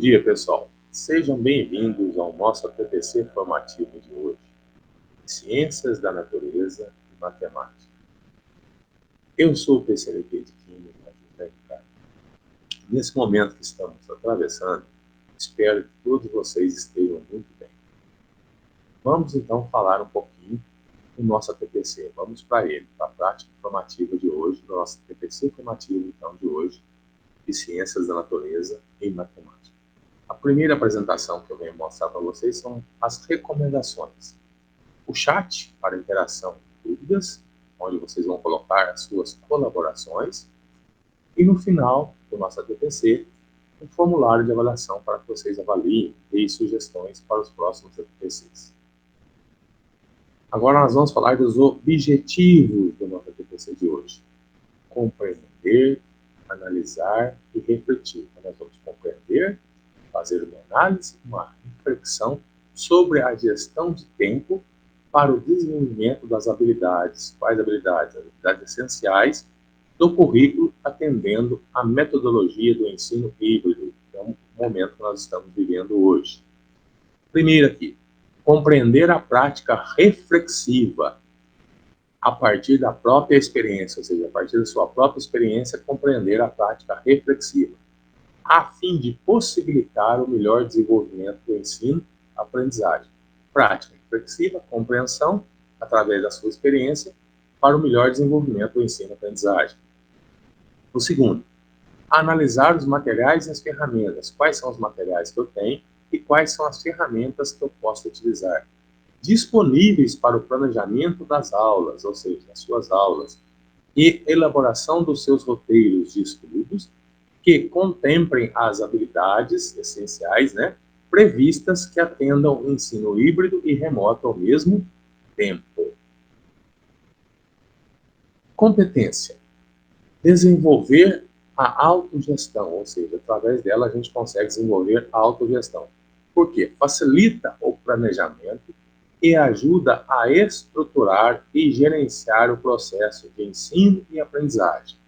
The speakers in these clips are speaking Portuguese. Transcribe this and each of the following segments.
dia, pessoal. Sejam bem-vindos ao nosso TPC formativo de hoje, Ciências da Natureza e Matemática. Eu sou o PCLP de Química, José Ricardo. Nesse momento que estamos atravessando, espero que todos vocês estejam muito bem. Vamos então falar um pouquinho do nosso TPC. Vamos para ele, para a prática formativa de hoje, do nosso TPC formativo então de hoje, de Ciências da Natureza e Matemática. A primeira apresentação que eu venho mostrar para vocês são as recomendações. O chat para interação e dúvidas, onde vocês vão colocar as suas colaborações. E no final do nosso TPC, um formulário de avaliação para que vocês avaliem e deem sugestões para os próximos TPCs. Agora nós vamos falar dos objetivos do nosso TPC de hoje. Compreender, analisar e refletir. Então, nós vamos compreender, fazer uma análise, uma reflexão sobre a gestão de tempo para o desenvolvimento das habilidades. Quais habilidades? As habilidades essenciais do currículo, atendendo à metodologia do ensino híbrido, que é um momento que nós estamos vivendo hoje. Primeiro aqui, compreender a prática reflexiva a partir da própria experiência, ou seja, a partir da sua própria experiência, compreender a prática reflexiva, a fim de possibilitar o melhor desenvolvimento do ensino-aprendizagem. Prática reflexiva, compreensão, através da sua experiência, para o melhor desenvolvimento do ensino-aprendizagem. O segundo, analisar os materiais e as ferramentas. Quais são os materiais que eu tenho e quais são as ferramentas que eu posso utilizar, disponíveis para o planejamento das aulas, ou seja, das suas aulas, e elaboração dos seus roteiros de estudos, que contemplem as habilidades essenciais, previstas que atendam o ensino híbrido e remoto ao mesmo tempo. Competência. Desenvolver a autogestão, ou seja, através dela a gente consegue desenvolver a autogestão. Por quê? Facilita o planejamento e ajuda a estruturar e gerenciar o processo de ensino e aprendizagem.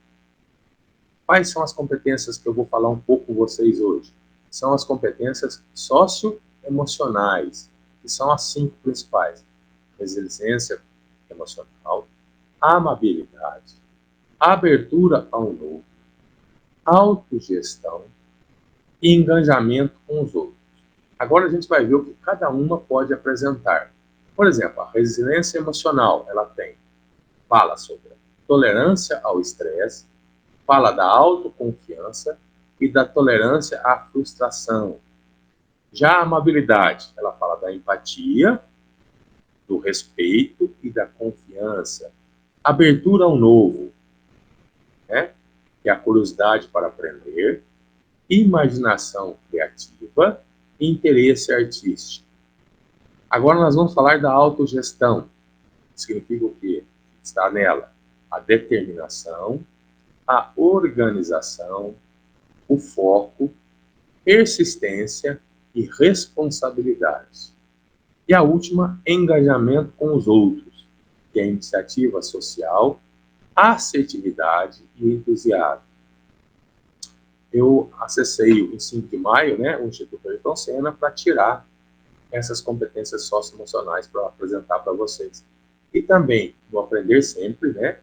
Quais são as competências que eu vou falar um pouco com vocês hoje? São as competências socioemocionais, que são as 5 principais. Resiliência emocional, amabilidade, abertura ao novo, autogestão e engajamento com os outros. Agora a gente vai ver o que cada uma pode apresentar. Por exemplo, a resiliência emocional, ela fala sobre a tolerância ao estresse, fala da autoconfiança e da tolerância à frustração. Já a amabilidade, ela fala da empatia, do respeito e da confiança. Abertura ao novo, que é a curiosidade para aprender, imaginação criativa e interesse artístico. Agora nós vamos falar da autogestão. Significa o quê? Está nela a determinação, a organização, o foco, persistência e responsabilidade. E a última, engajamento com os outros, que é a iniciativa social, assertividade e entusiasmo. Eu acessei em 5 de maio, o Instituto Ayrton Senna, para tirar essas competências socioemocionais para apresentar para vocês. E também, no Aprender Sempre,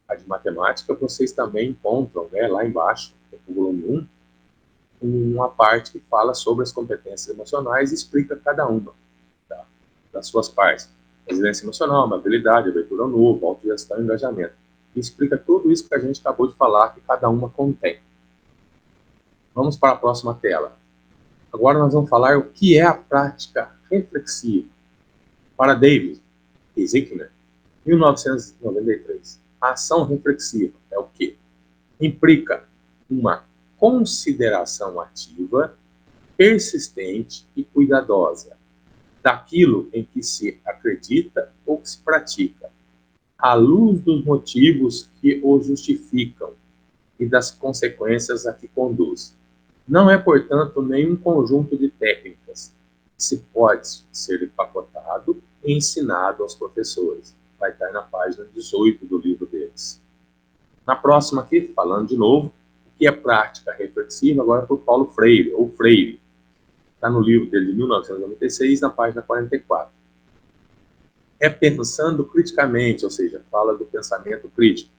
a de matemática, vocês também encontram, lá embaixo, no volume 1, uma parte que fala sobre as competências emocionais e explica cada uma das suas partes. Resiliência emocional, amabilidade, abertura ao novo, autogestão e engajamento. E explica tudo isso que a gente acabou de falar, que cada uma contém. Vamos para a próxima tela. Agora nós vamos falar o que é a prática reflexiva. Para David Sinkner, 1993. A ação reflexiva é o quê? Implica uma consideração ativa, persistente e cuidadosa daquilo em que se acredita ou que se pratica, à luz dos motivos que o justificam e das consequências a que conduz. Não é, portanto, nenhum conjunto de técnicas que se pode ser empacotado e ensinado aos professores. Vai estar na página 18 do livro deles. Na próxima aqui, falando de novo, que é prática reflexiva, agora por Paulo Freire, ou Freire. Está no livro dele de 1996, na página 44. É pensando criticamente, ou seja, fala do pensamento crítico,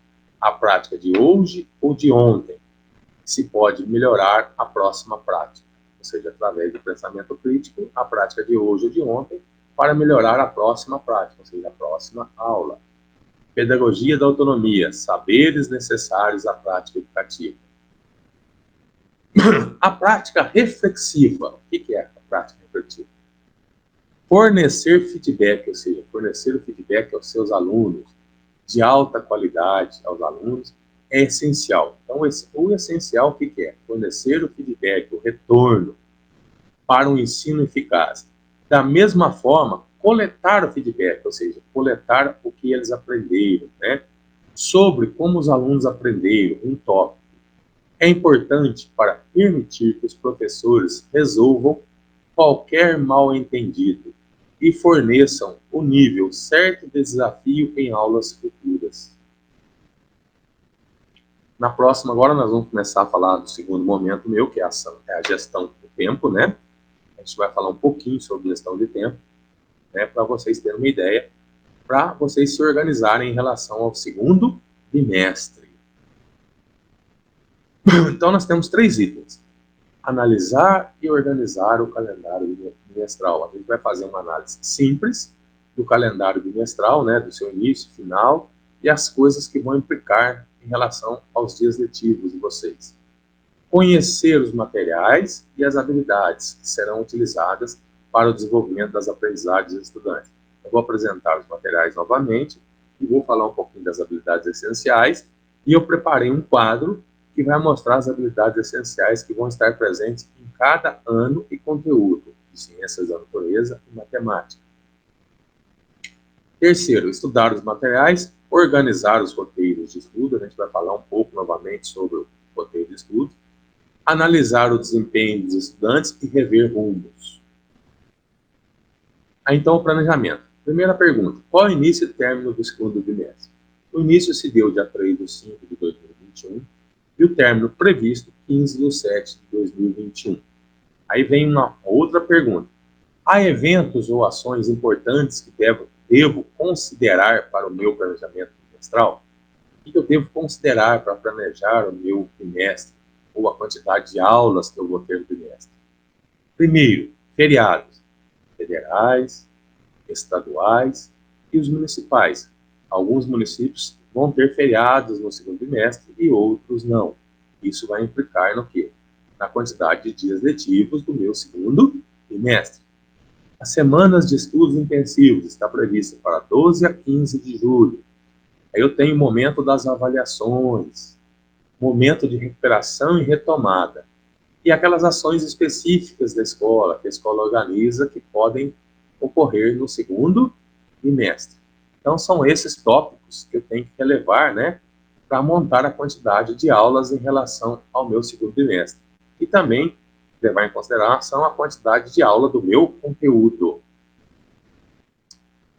a prática de hoje ou de ontem, se pode melhorar a próxima prática. Ou seja, através do pensamento crítico, a prática de hoje ou de ontem, para melhorar a próxima prática, ou seja, a próxima aula. Pedagogia da autonomia, saberes necessários à prática educativa. A prática reflexiva, o que é a prática reflexiva? Fornecer feedback, ou seja, fornecer o feedback aos seus alunos, de alta qualidade aos alunos, é essencial. Então, o essencial, o que é? Fornecer o feedback, o retorno para um ensino eficaz. Da mesma forma, coletar o feedback, ou seja, coletar o que eles aprenderam, né? Sobre como os alunos aprenderam um tópico. É importante para permitir que os professores resolvam qualquer mal-entendido e forneçam o nível certo de desafio em aulas futuras. Na próxima, agora nós vamos começar a falar do segundo momento meu, que é a gestão do tempo, né? A gente vai falar um pouquinho sobre gestão de tempo, né? Para vocês terem uma ideia, para vocês se organizarem em relação ao segundo bimestre. Então, nós temos 3 itens. Analisar e organizar o calendário bimestral. A gente vai fazer uma análise simples do calendário bimestral, né, do seu início, final, e as coisas que vão implicar em relação aos dias letivos de vocês. Conhecer os materiais e as habilidades que serão utilizadas para o desenvolvimento das aprendizagens dos estudantes. Eu vou apresentar os materiais novamente e vou falar um pouquinho das habilidades essenciais, e eu preparei um quadro que vai mostrar as habilidades essenciais que vão estar presentes em cada ano e conteúdo de ciências da natureza e matemática. Terceiro, estudar os materiais, organizar os roteiros de estudo. A gente vai falar um pouco novamente sobre o roteiro de estudo. Analisar o desempenho dos estudantes e rever rumos. Então, o planejamento. Primeira pergunta, qual é o início e término do segundo bimestre? O início se deu dia 3/5 de 2021 e o término previsto 15/7 de 2021. Aí vem uma outra pergunta. Há eventos ou ações importantes que devo considerar para o meu planejamento bimestral? O que eu devo considerar para planejar o meu bimestre ou a quantidade de aulas que eu vou ter no bimestre? Primeiro, feriados federais, estaduais e os municipais. Alguns municípios vão ter feriados no segundo bimestre e outros não. Isso vai implicar no quê? Na quantidade de dias letivos do meu segundo bimestre. As semanas de estudos intensivos está prevista para 12 a 15 de julho. Aí eu tenho o momento das avaliações, momento de recuperação e retomada. E aquelas ações específicas da escola, que a escola organiza, que podem ocorrer no segundo bimestre. Então, são esses tópicos que eu tenho que relevar, né, para montar a quantidade de aulas em relação ao meu segundo bimestre. E também levar em consideração a quantidade de aula do meu conteúdo.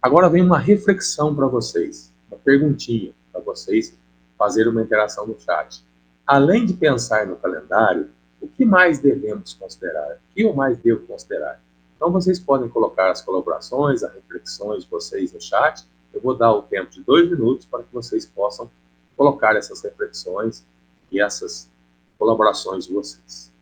Agora vem uma reflexão para vocês, uma perguntinha para vocês fazerem uma interação no chat. Além de pensar no calendário, o que mais devemos considerar? O que eu mais devo considerar? Então vocês podem colocar as colaborações, as reflexões de vocês no chat. Eu vou dar o tempo de 2 minutos para que vocês possam colocar essas reflexões e essas colaborações de vocês.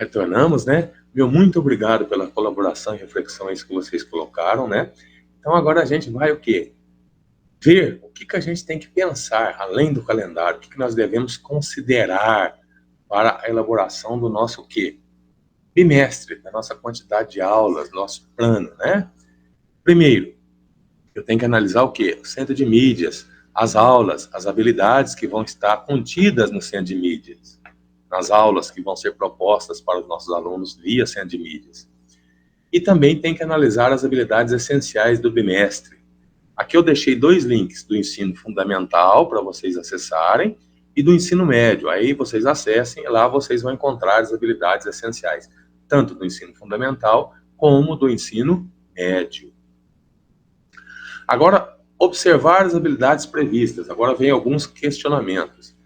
Retornamos, né? Meu muito obrigado pela colaboração e reflexões que vocês colocaram, né? Então agora a gente vai o quê? Ver o que que a gente tem que pensar, além do calendário, o que que nós devemos considerar para a elaboração do nosso o quê? Bimestre, da nossa quantidade de aulas, nosso plano, né? Primeiro, eu tenho que analisar o quê? O centro de mídias, as aulas, as habilidades que vão estar contidas no centro de mídias, nas aulas que vão ser propostas para os nossos alunos via centro de mídias. E também tem que analisar as habilidades essenciais do bimestre. Aqui eu deixei 2 links do ensino fundamental para vocês acessarem e do ensino médio. Aí vocês acessem e lá vocês vão encontrar as habilidades essenciais, tanto do ensino fundamental como do ensino médio. Agora, observar as habilidades previstas. Agora vem alguns questionamentos.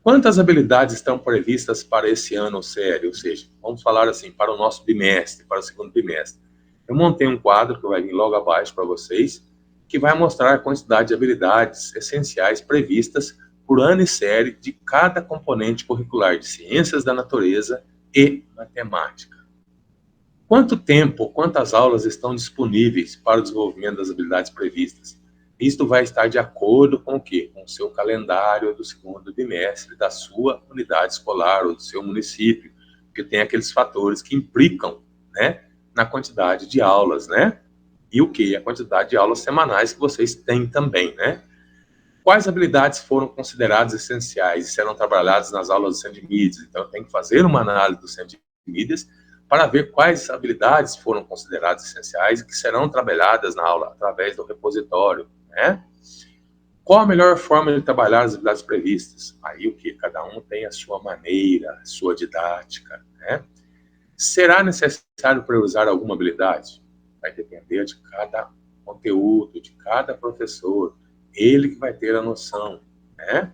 Quantas habilidades estão previstas para esse ano sério? Ou seja, vamos falar assim, para o nosso bimestre, para o segundo bimestre. Eu montei um quadro que vai vir logo abaixo para vocês, que vai mostrar a quantidade de habilidades essenciais previstas por ano e série de cada componente curricular de ciências da natureza e matemática. Quanto tempo, quantas aulas estão disponíveis para o desenvolvimento das habilidades previstas? Isto vai estar de acordo com o quê? Com o seu calendário do segundo bimestre da sua unidade escolar ou do seu município, porque tem aqueles fatores que implicam, né, na quantidade de aulas, né? E o que? A quantidade de aulas semanais que vocês têm também, né? Quais habilidades foram consideradas essenciais e serão trabalhadas nas aulas do Centro de Mídias? Então, eu tenho que fazer uma análise do Centro de Mídias para ver quais habilidades foram consideradas essenciais e que serão trabalhadas na aula através do repositório, né? Qual a melhor forma de trabalhar as habilidades previstas? Aí o que? Cada um tem a sua maneira, a sua didática, né? Será necessário priorizar alguma habilidade? Vai depender de cada conteúdo, de cada professor. Ele que vai ter a noção, né?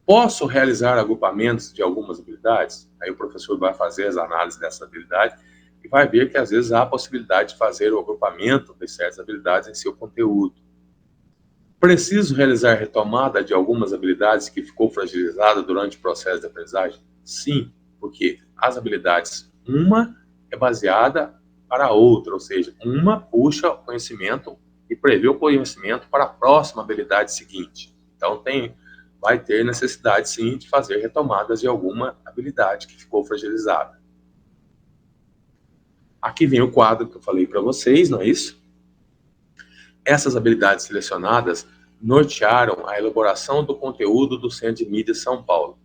Posso realizar agrupamentos de algumas habilidades? Aí o professor vai fazer as análises dessa habilidade e vai ver que às vezes há a possibilidade de fazer o agrupamento de certas habilidades em seu conteúdo. Preciso realizar retomada de algumas habilidades que ficou fragilizada durante o processo de aprendizagem? Sim, porque as habilidades, uma é baseada para a outra, ou seja, uma puxa o conhecimento e prevê o conhecimento para a próxima habilidade seguinte. Então, vai ter necessidade, sim, de fazer retomadas de alguma habilidade que ficou fragilizada. Aqui vem o quadro que eu falei para vocês, não é isso? Essas habilidades selecionadas nortearam a elaboração do conteúdo do Centro de Mídia São Paulo.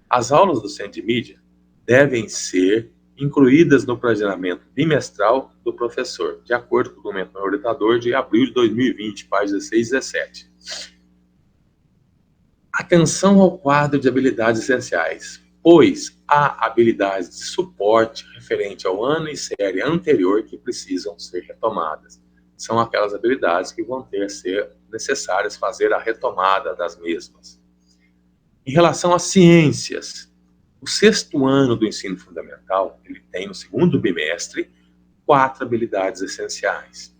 As aulas do Centro de Mídia devem ser incluídas no planejamento bimestral do professor, de acordo com o documento orientador de abril de 2020, páginas 16 e 17. Atenção ao quadro de habilidades essenciais, pois há habilidades de suporte referente ao ano e série anterior que precisam ser retomadas. São aquelas habilidades que vão ser necessárias fazer a retomada das mesmas. Em relação às ciências, o 6º ano do ensino fundamental, ele tem no segundo bimestre 4 habilidades essenciais.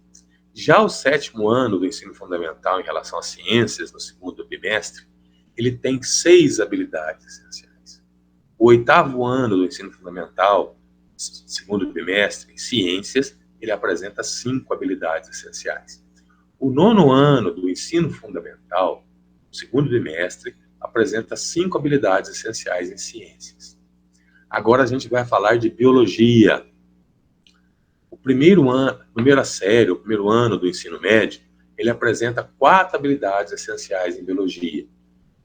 Já o 7º ano do ensino fundamental em relação às ciências, no segundo bimestre, ele tem 6 habilidades essenciais. O 8º ano do ensino fundamental, segundo bimestre, em ciências, ele apresenta 5 habilidades essenciais. O 9º ano do ensino fundamental, segundo bimestre, apresenta 5 habilidades essenciais em ciências. Agora a gente vai falar de biologia. O primeiro ano do ensino médio, ele apresenta 4 habilidades essenciais em biologia.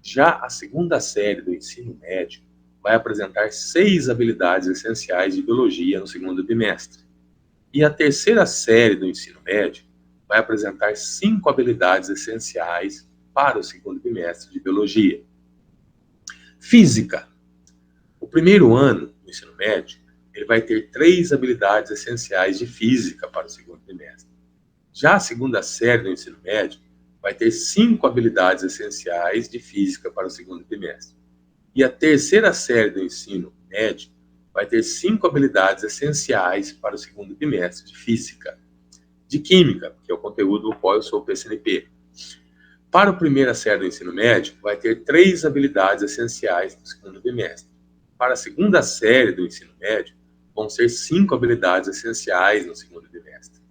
Já a segunda série do ensino médio vai apresentar 6 habilidades essenciais de biologia no segundo bimestre. E a terceira série do ensino médio vai apresentar 5 habilidades essenciais para o segundo bimestre de biologia. Física. O primeiro ano do ensino médio, ele vai ter 3 habilidades essenciais de física para o segundo bimestre. Já a segunda série do ensino médio vai ter 5 habilidades essenciais de física para o segundo bimestre. E a terceira série do ensino médio vai ter 5 habilidades essenciais para o segundo bimestre de física. De química, que é o conteúdo do qual eu sou PCNP. Para a primeira série do ensino médio, vai ter 3 habilidades essenciais no segundo bimestre. Para a segunda série do ensino médio, vão ser 5 habilidades essenciais no segundo bimestre.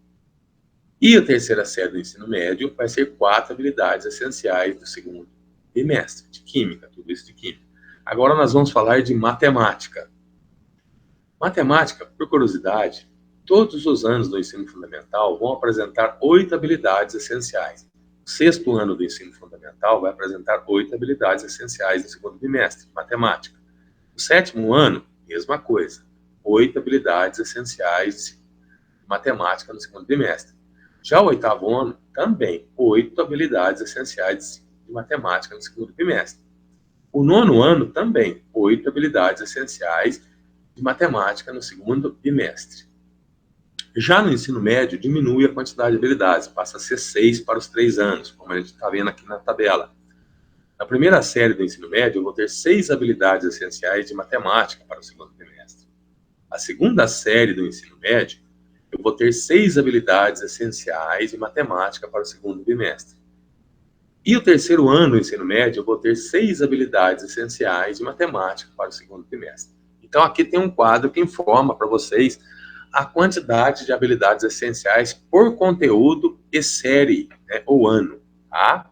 E a terceira série do ensino médio vai ser 4 habilidades essenciais do segundo bimestre, de química, tudo isso de química. Agora nós vamos falar de matemática. Matemática, por curiosidade, todos os anos do ensino fundamental vão apresentar 8 habilidades essenciais. O sexto ano do ensino fundamental vai apresentar 8 habilidades essenciais no segundo bimestre, matemática. O sétimo ano, mesma coisa, 8 habilidades essenciais de matemática no segundo bimestre. Já o oitavo ano, também 8 habilidades essenciais de matemática no segundo bimestre. O nono ano, também 8 habilidades essenciais de matemática no segundo bimestre. Já no ensino médio, diminui a quantidade de habilidades, passa a ser 6 para os 3 anos, como a gente está vendo aqui na tabela. Na primeira série do ensino médio, eu vou ter 6 habilidades essenciais de matemática para o segundo bimestre. A segunda série do ensino médio, eu vou ter 6 habilidades essenciais de matemática para o segundo bimestre. E o terceiro ano do ensino médio, eu vou ter 6 habilidades essenciais de matemática para o segundo bimestre. Então, aqui tem um quadro que informa para vocês a quantidade de habilidades essenciais por conteúdo e série, né, ou ano, tá?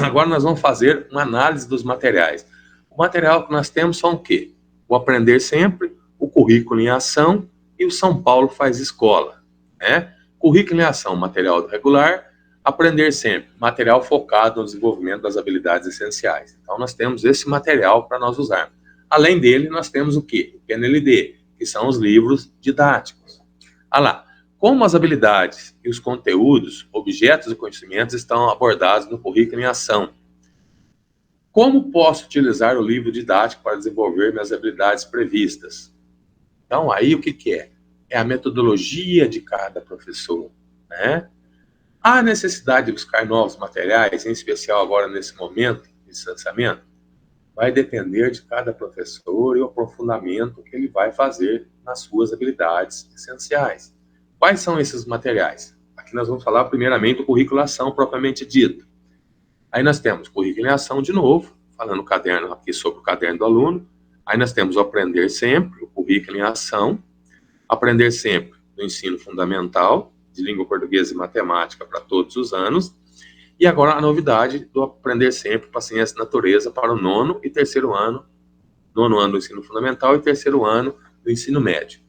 Agora nós vamos fazer uma análise dos materiais. O material que nós temos são o quê? O Aprender Sempre, o Currículo em Ação e o São Paulo Faz Escola, né? Currículo em Ação, material regular. Aprender Sempre, material focado no desenvolvimento das habilidades essenciais. Então, nós temos esse material para nós usarmos. Além dele, nós temos o quê? O PNLD, que são os livros didáticos. Olha lá, como as habilidades e os conteúdos, objetos e conhecimentos estão abordados no currículo em ação. Como posso utilizar o livro didático para desenvolver minhas habilidades previstas? Então, aí o que é? É a metodologia de cada professor, né? Há necessidade de buscar novos materiais, em especial agora nesse momento de distanciamento? Vai depender de cada professor e o aprofundamento que ele vai fazer nas suas habilidades essenciais. Quais são esses materiais? Aqui nós vamos falar primeiramente do currículo em ação propriamente dito. Aí nós temos currículo em ação de novo, falando no caderno aqui sobre o caderno do aluno. Aí nós temos o Aprender Sempre, o currículo em ação. Aprender Sempre do ensino fundamental, de língua portuguesa e matemática para todos os anos. E agora a novidade do Aprender Sempre para Ciência e Natureza para o nono e terceiro ano do ensino fundamental e terceiro ano do ensino médio.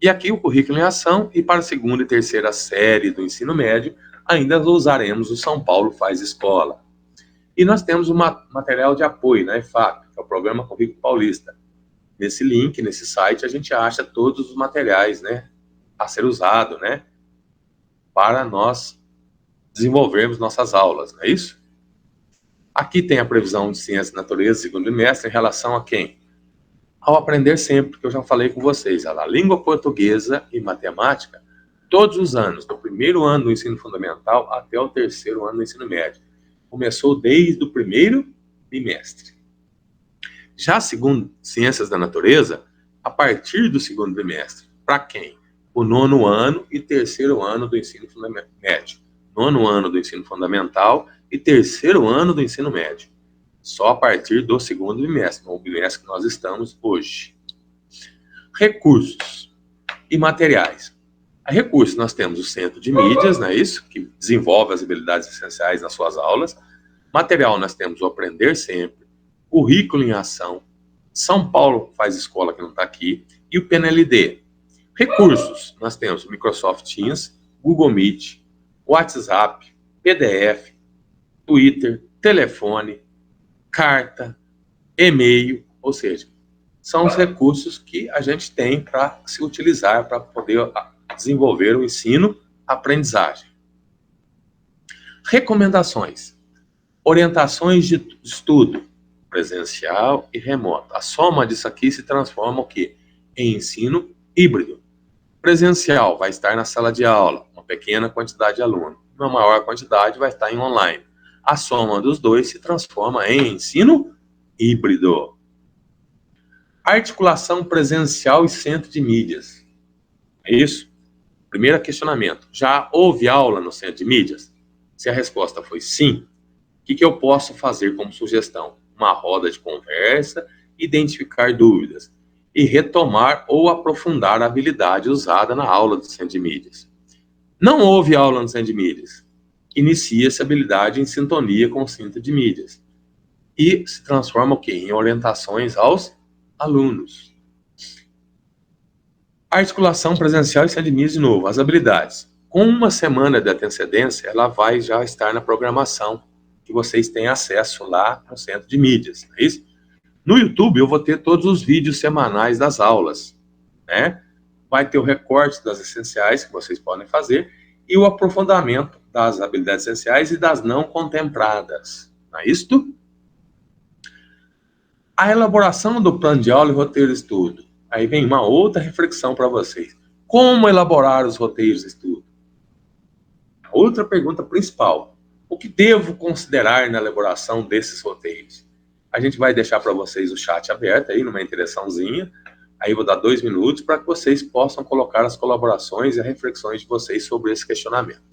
E aqui o currículo em ação, e para a segunda e terceira série do ensino médio, ainda usaremos o São Paulo Faz Escola. E nós temos um material de apoio, né, EFAP, que é o Programa Currículo Paulista. Nesse link, nesse site, a gente acha todos os materiais, né, a ser usado, né, para nós desenvolvermos nossas aulas, não é isso? Aqui tem a previsão de Ciência e Natureza, segundo bimestre, em relação a quem? Ao Aprender Sempre, que eu já falei com vocês, a língua portuguesa e matemática, todos os anos, do primeiro ano do ensino fundamental até o terceiro ano do ensino médio. Começou desde o primeiro bimestre. Já segundo Ciências da Natureza, a partir do segundo bimestre. Para quem? O nono ano e terceiro ano do ensino médio. Nono ano do ensino fundamental e terceiro ano do ensino médio. Só a partir do segundo bimestre, no bimestre que nós estamos hoje. Recursos e materiais. A recursos, nós temos o Centro de Mídias, não é isso? Que desenvolve as habilidades essenciais nas suas aulas. Material, nós temos o Aprender Sempre, Currículo em Ação, São Paulo Faz Escola, que não está aqui, e o PNLD. Recursos, nós temos o Microsoft Teams, Google Meet, WhatsApp, PDF, Twitter, telefone, carta, e-mail, ou seja, são os recursos que a gente tem para se utilizar para poder desenvolver o ensino-aprendizagem. Recomendações. Orientações de estudo, presencial e remoto. A soma disso aqui se transforma o quê? Em ensino híbrido. Presencial vai estar na sala de aula, uma pequena quantidade de alunos. Uma maior quantidade vai estar em online. A soma dos dois se transforma em ensino híbrido. Articulação presencial e centro de mídias. É isso? Primeiro questionamento. Já houve aula no centro de mídias? Se a resposta foi sim, o que eu posso fazer como sugestão? Uma roda de conversa, identificar dúvidas e retomar ou aprofundar a habilidade usada na aula do centro de mídias. Não houve aula no centro de mídias. Inicia essa habilidade em sintonia com o centro de mídias e se transforma o quê? Em orientações aos alunos. Articulação presencial e centro de mídias de novo. As habilidades. Com uma semana de antecedência, ela vai já estar na programação que vocês têm acesso lá no centro de mídias. É isso? No YouTube eu vou ter todos os vídeos semanais das aulas, né? Vai ter o recorte das essenciais que vocês podem fazer e o aprofundamento das habilidades essenciais e das não contempladas. Não é isto? A elaboração do plano de aula e roteiro de estudo. Aí vem uma outra reflexão para vocês. Como elaborar os roteiros de estudo? Outra pergunta principal. O que devo considerar na elaboração desses roteiros? A gente vai deixar para vocês o chat aberto aí, numa interaçãozinha. Aí vou dar 2 minutos para que vocês possam colocar as colaborações e as reflexões de vocês sobre esse questionamento.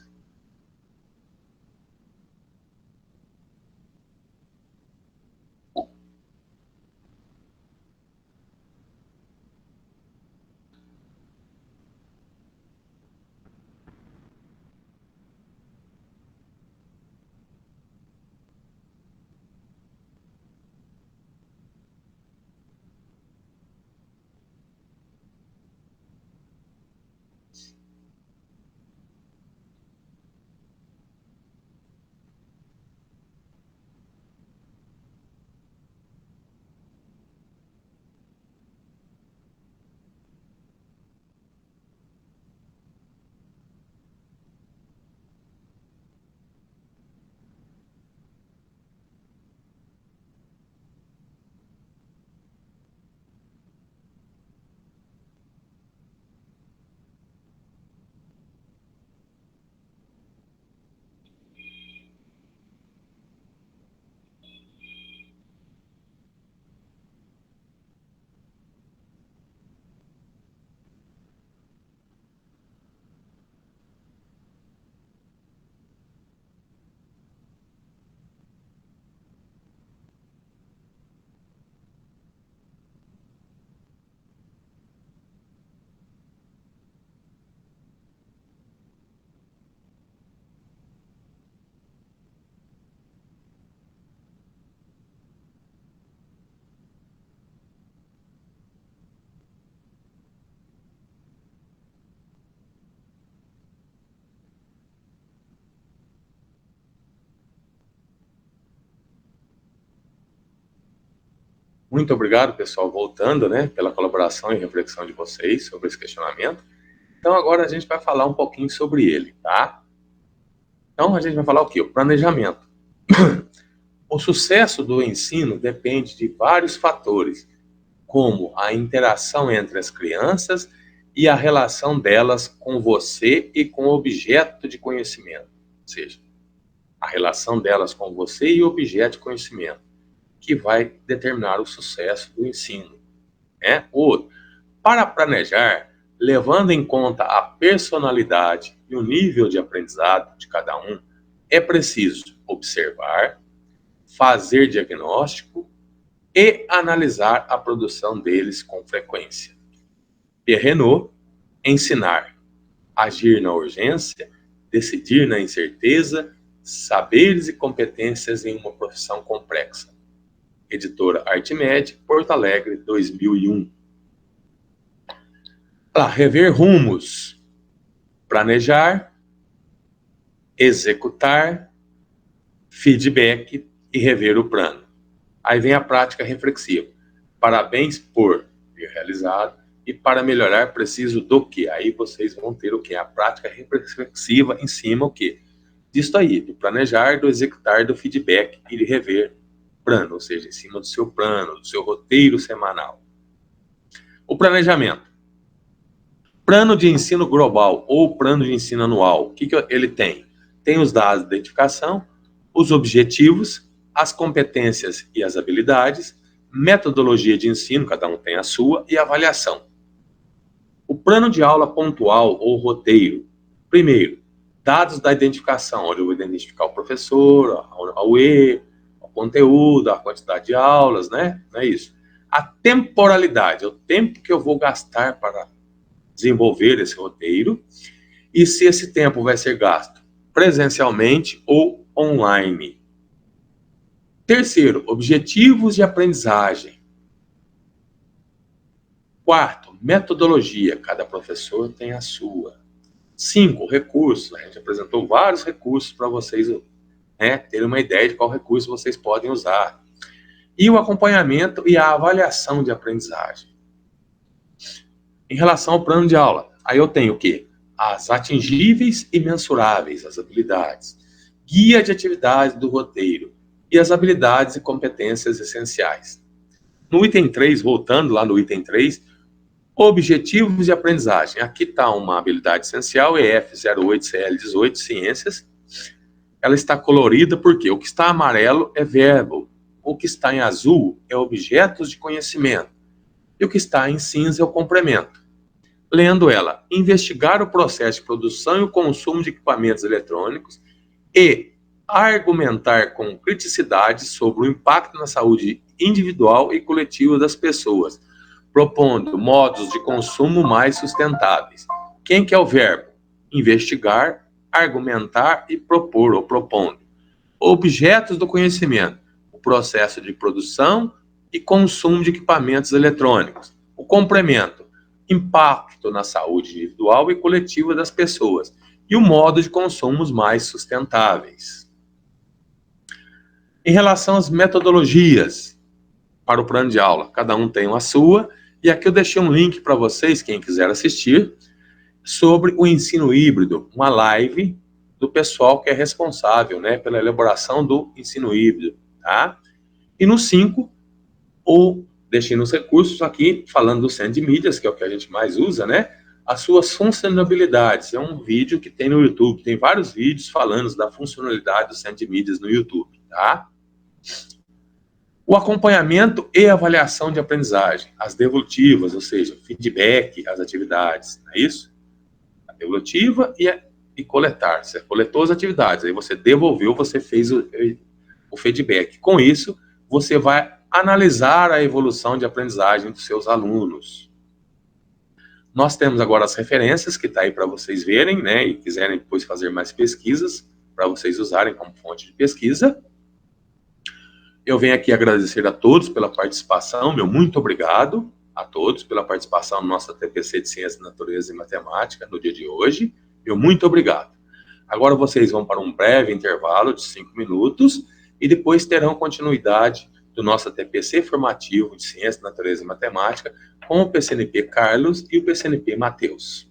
Muito obrigado, pessoal, voltando, né, pela colaboração e reflexão de vocês sobre esse questionamento. Então, agora a gente vai falar um pouquinho sobre ele, tá? Então, a gente vai falar o quê? O planejamento. O sucesso do ensino depende de vários fatores, como a interação entre as crianças e a relação delas com você e com o objeto de conhecimento. Ou seja, a relação delas com você e o objeto de conhecimento, que vai determinar o sucesso do ensino. Né? Outro, para planejar, levando em conta a personalidade e o nível de aprendizado de cada um, é preciso observar, fazer diagnóstico e analisar a produção deles com frequência. Pierre Renaud, ensinar, agir na urgência, decidir na incerteza, saberes e competências em uma profissão complexa. Editora Artmed, Porto Alegre, 2001. Rever rumos, planejar, executar, feedback e rever o plano. Aí vem a prática reflexiva. Parabéns por ter realizado. E para melhorar, preciso do quê? Aí vocês vão ter o quê? A prática reflexiva em cima o quê? Disso aí, do planejar, do executar, do feedback e de rever plano, ou seja, em cima do seu plano, do seu roteiro semanal. O planejamento. Plano de ensino global ou plano de ensino anual, o que ele tem? Tem os dados de identificação, os objetivos, as competências e as habilidades, metodologia de ensino, cada um tem a sua, e avaliação. O plano de aula pontual ou roteiro. Primeiro, dados da identificação, onde eu vou identificar o professor, a UE, o conteúdo, a quantidade de aulas, né? Não é isso. A temporalidade, o tempo que eu vou gastar para desenvolver esse roteiro e se esse tempo vai ser gasto presencialmente ou online. Terceiro, objetivos de aprendizagem. Quarto, metodologia. Cada professor tem a sua. 5, recursos. A gente apresentou vários recursos para vocês, né, terem uma ideia de qual recurso vocês podem usar. E o acompanhamento e a avaliação de aprendizagem. Em relação ao plano de aula, aí eu tenho o quê? As atingíveis e mensuráveis, as habilidades. Guia de atividades do roteiro. E as habilidades e competências essenciais. No item 3, voltando lá no item 3, objetivos de aprendizagem. Aqui está uma habilidade essencial, EF08CL18, Ciências. Ela está colorida porque o que está amarelo é verbo, o que está em azul é objetos de conhecimento, e o que está em cinza é o complemento. Lendo ela, investigar o processo de produção e o consumo de equipamentos eletrônicos e argumentar com criticidade sobre o impacto na saúde individual e coletiva das pessoas, propondo modos de consumo mais sustentáveis. Quem que é o verbo? Investigar, argumentar e propor, ou propondo. Objetos do conhecimento, o processo de produção e consumo de equipamentos eletrônicos. O complemento, impacto na saúde individual e coletiva das pessoas. E o modo de consumos mais sustentáveis. Em relação às metodologias para o plano de aula, cada um tem a sua. E aqui eu deixei um link para vocês, quem quiser assistir, sobre o ensino híbrido, uma live do pessoal que é responsável, né, pela elaboração do ensino híbrido, tá? E no 5, deixei nos recursos aqui, falando do centro de mídias, que é o que a gente mais usa, né? As suas funcionalidades. É um vídeo que tem no YouTube, tem vários vídeos falando da funcionalidade do centro de mídias no YouTube, tá? O acompanhamento e avaliação de aprendizagem, as devolutivas, ou seja, feedback, as atividades, não é isso? A devolutiva e coletar. Você coletou as atividades, aí você devolveu, você fez o feedback. Com isso, você vai analisar a evolução de aprendizagem dos seus alunos. Nós temos agora as referências, que está aí para vocês verem, né, e quiserem depois fazer mais pesquisas, para vocês usarem como fonte de pesquisa. Eu venho aqui agradecer a todos pela participação, meu muito obrigado a todos pela participação no nosso TPC de Ciência, Natureza e Matemática no dia de hoje, meu muito obrigado. Agora vocês vão para um breve intervalo de 5 minutos e depois terão continuidade do nosso TPC formativo de Ciência, Natureza e Matemática com o PCNP Carlos e o PCNP Matheus.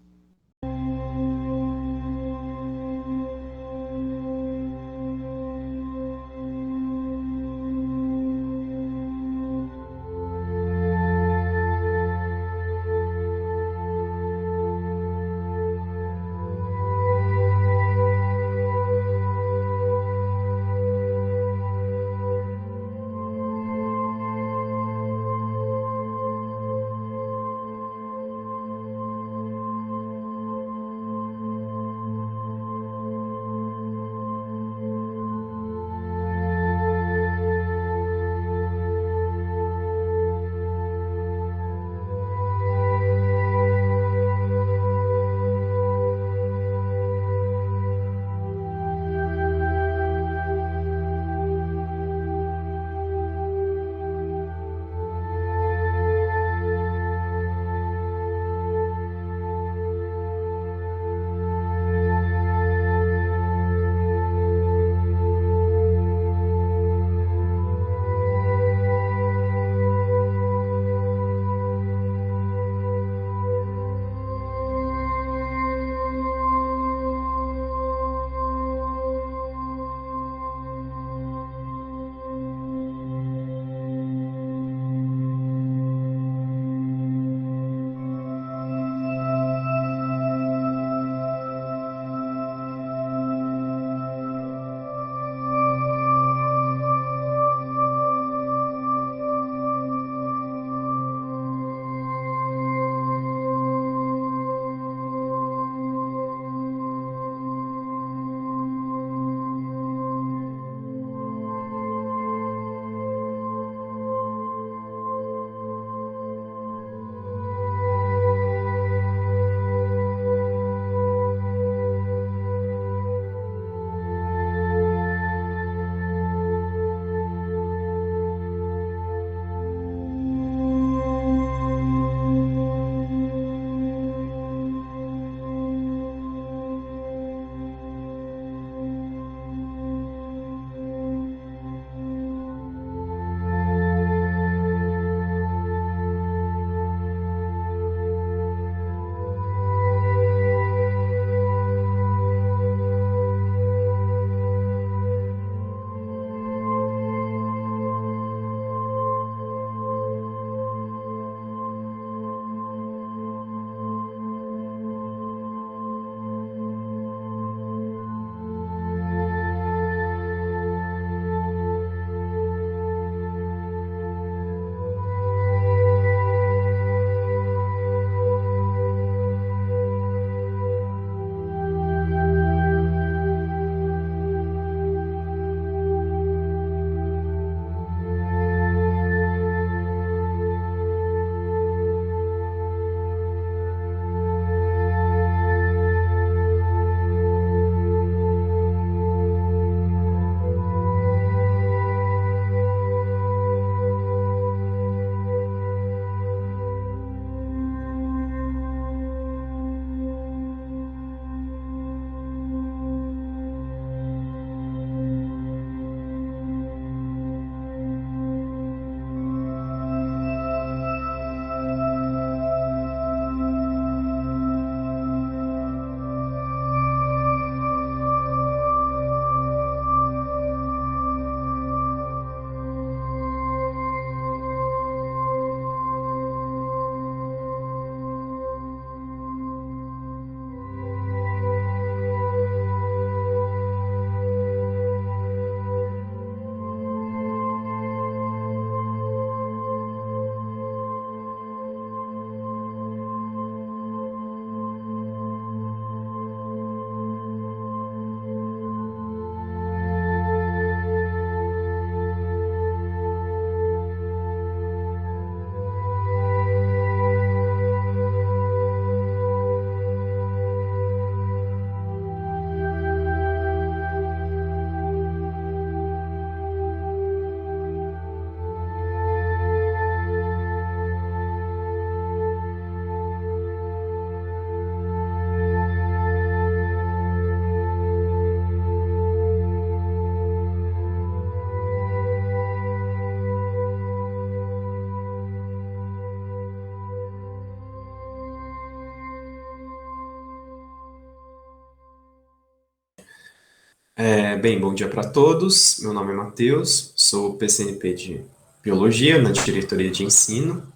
Bem, bom dia para todos. Meu nome é Matheus, sou PCNP de Biologia na diretoria de ensino.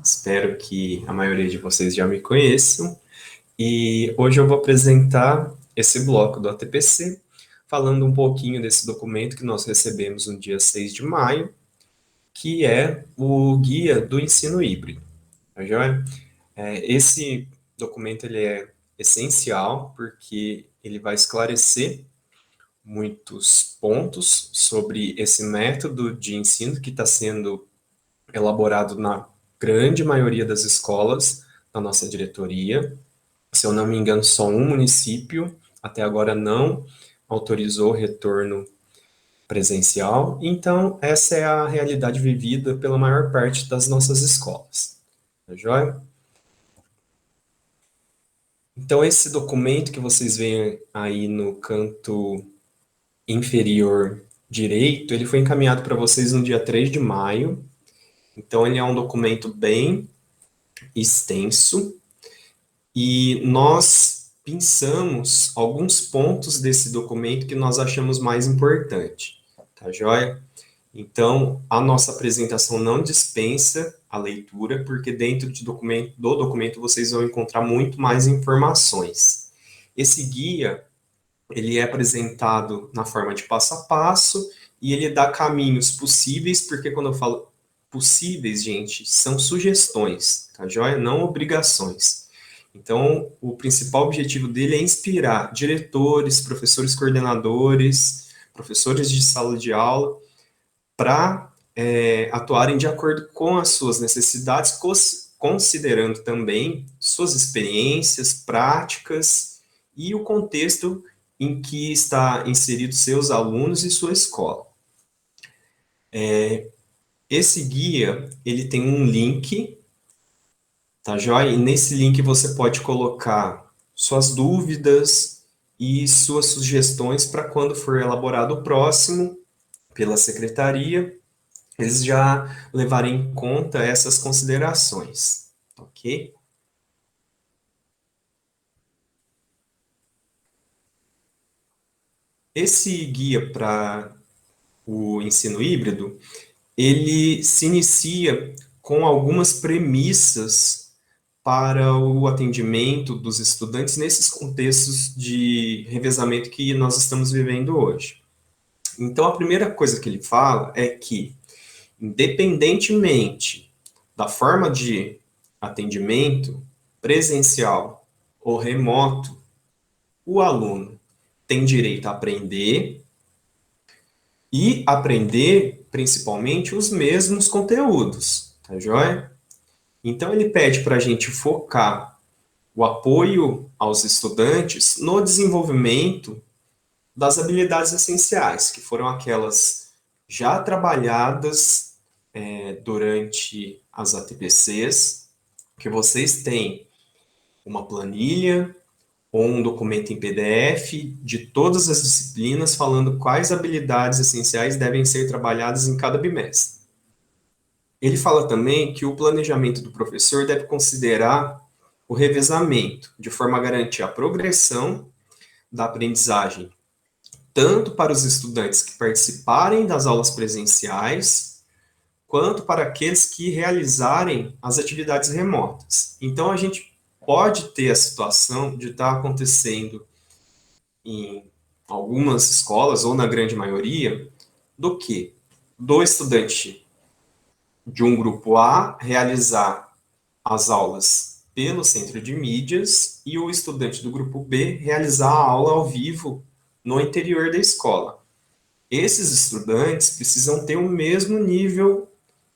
Espero que a maioria de vocês já me conheçam. E hoje eu vou apresentar esse bloco do ATPC, falando um pouquinho desse documento que nós recebemos no dia 6 de maio, que é o Guia do Ensino Híbrido. Tá joia? Esse documento ele é essencial porque ele vai esclarecer muitos pontos sobre esse método de ensino que está sendo elaborado na grande maioria das escolas da nossa diretoria. Se eu não me engano, só um município até agora não autorizou retorno presencial, então essa é a realidade vivida pela maior parte das nossas escolas. Tá joia? Então, esse documento que vocês veem aí no canto inferior direito, ele foi encaminhado para vocês no dia 3 de maio. Então, ele é um documento bem extenso e nós pensamos alguns pontos desse documento que nós achamos mais importante, tá joia? Então, a nossa apresentação não dispensa a leitura, porque dentro do documento vocês vão encontrar muito mais informações. Esse guia, ele é apresentado na forma de passo a passo e ele dá caminhos possíveis, porque quando eu falo possíveis, gente, são sugestões, tá joia? Não obrigações. Então, o principal objetivo dele é inspirar diretores, professores coordenadores, professores de sala de aula para atuarem de acordo com as suas necessidades, considerando também suas experiências, práticas e o contexto em que está inserido seus alunos e sua escola. Esse guia, ele tem um link, tá joia? E nesse link você pode colocar suas dúvidas e suas sugestões para quando for elaborado o próximo pela secretaria, eles já levarem em conta essas considerações, ok? Esse guia para o ensino híbrido, ele se inicia com algumas premissas para o atendimento dos estudantes nesses contextos de revezamento que nós estamos vivendo hoje. Então, a primeira coisa que ele fala é que, independentemente da forma de atendimento, presencial ou remoto, o aluno tem direito a aprender e aprender principalmente os mesmos conteúdos, tá joia? Então ele pede para a gente focar o apoio aos estudantes no desenvolvimento das habilidades essenciais, que foram aquelas já trabalhadas durante as ATPCs, que vocês têm uma planilha ou um documento em PDF de todas as disciplinas falando quais habilidades essenciais devem ser trabalhadas em cada bimestre. Ele fala também que o planejamento do professor deve considerar o revezamento, de forma a garantir a progressão da aprendizagem, tanto para os estudantes que participarem das aulas presenciais, quanto para aqueles que realizarem as atividades remotas. Então, a gente pode ter a situação de estar acontecendo em algumas escolas, ou na grande maioria, do que do estudante de um grupo A realizar as aulas pelo centro de mídias e o estudante do grupo B realizar a aula ao vivo no interior da escola. Esses estudantes precisam ter o mesmo nível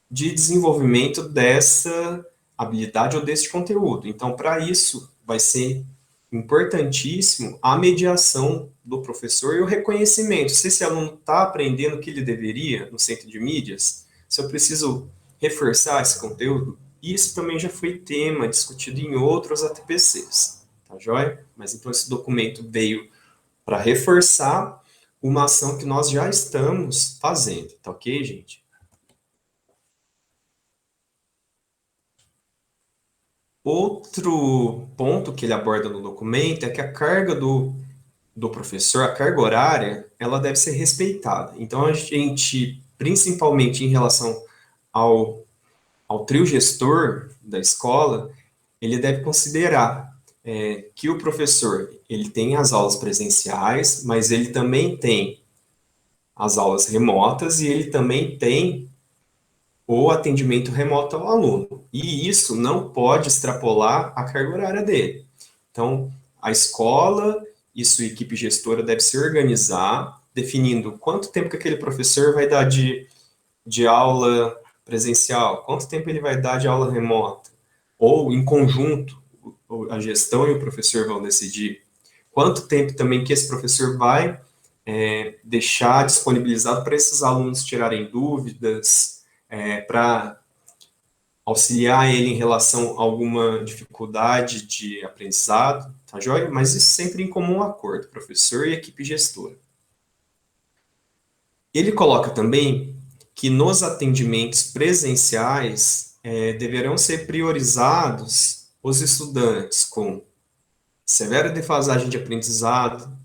de desenvolvimento dessa habilidade ou desse conteúdo. Então, para isso, vai ser importantíssimo a mediação do professor e o reconhecimento. Se esse aluno está aprendendo o que ele deveria no centro de mídias, se eu preciso reforçar esse conteúdo, isso também já foi tema discutido em outros ATPCs, tá joia? Mas então esse documento veio para reforçar uma ação que nós já estamos fazendo, tá ok, gente? Outro ponto que ele aborda no documento é que a carga do do professor, a carga horária, ela deve ser respeitada. Então, a gente, principalmente em relação ao trio gestor da escola, ele deve considerar que o professor, ele tem as aulas presenciais, mas ele também tem as aulas remotas e ele também tem o atendimento remoto ao aluno. E isso não pode extrapolar a carga horária dele. Então, a escola e sua equipe gestora deve se organizar, definindo quanto tempo que aquele professor vai dar de aula presencial, quanto tempo ele vai dar de aula remota, ou em conjunto, a gestão e o professor vão decidir quanto tempo também que esse professor vai deixar disponibilizado para esses alunos tirarem dúvidas, para auxiliar ele em relação a alguma dificuldade de aprendizado, tá joia? Mas isso sempre em comum acordo, professor e equipe gestora. Ele coloca também que nos atendimentos presenciais deverão ser priorizados os estudantes com severa defasagem de aprendizado,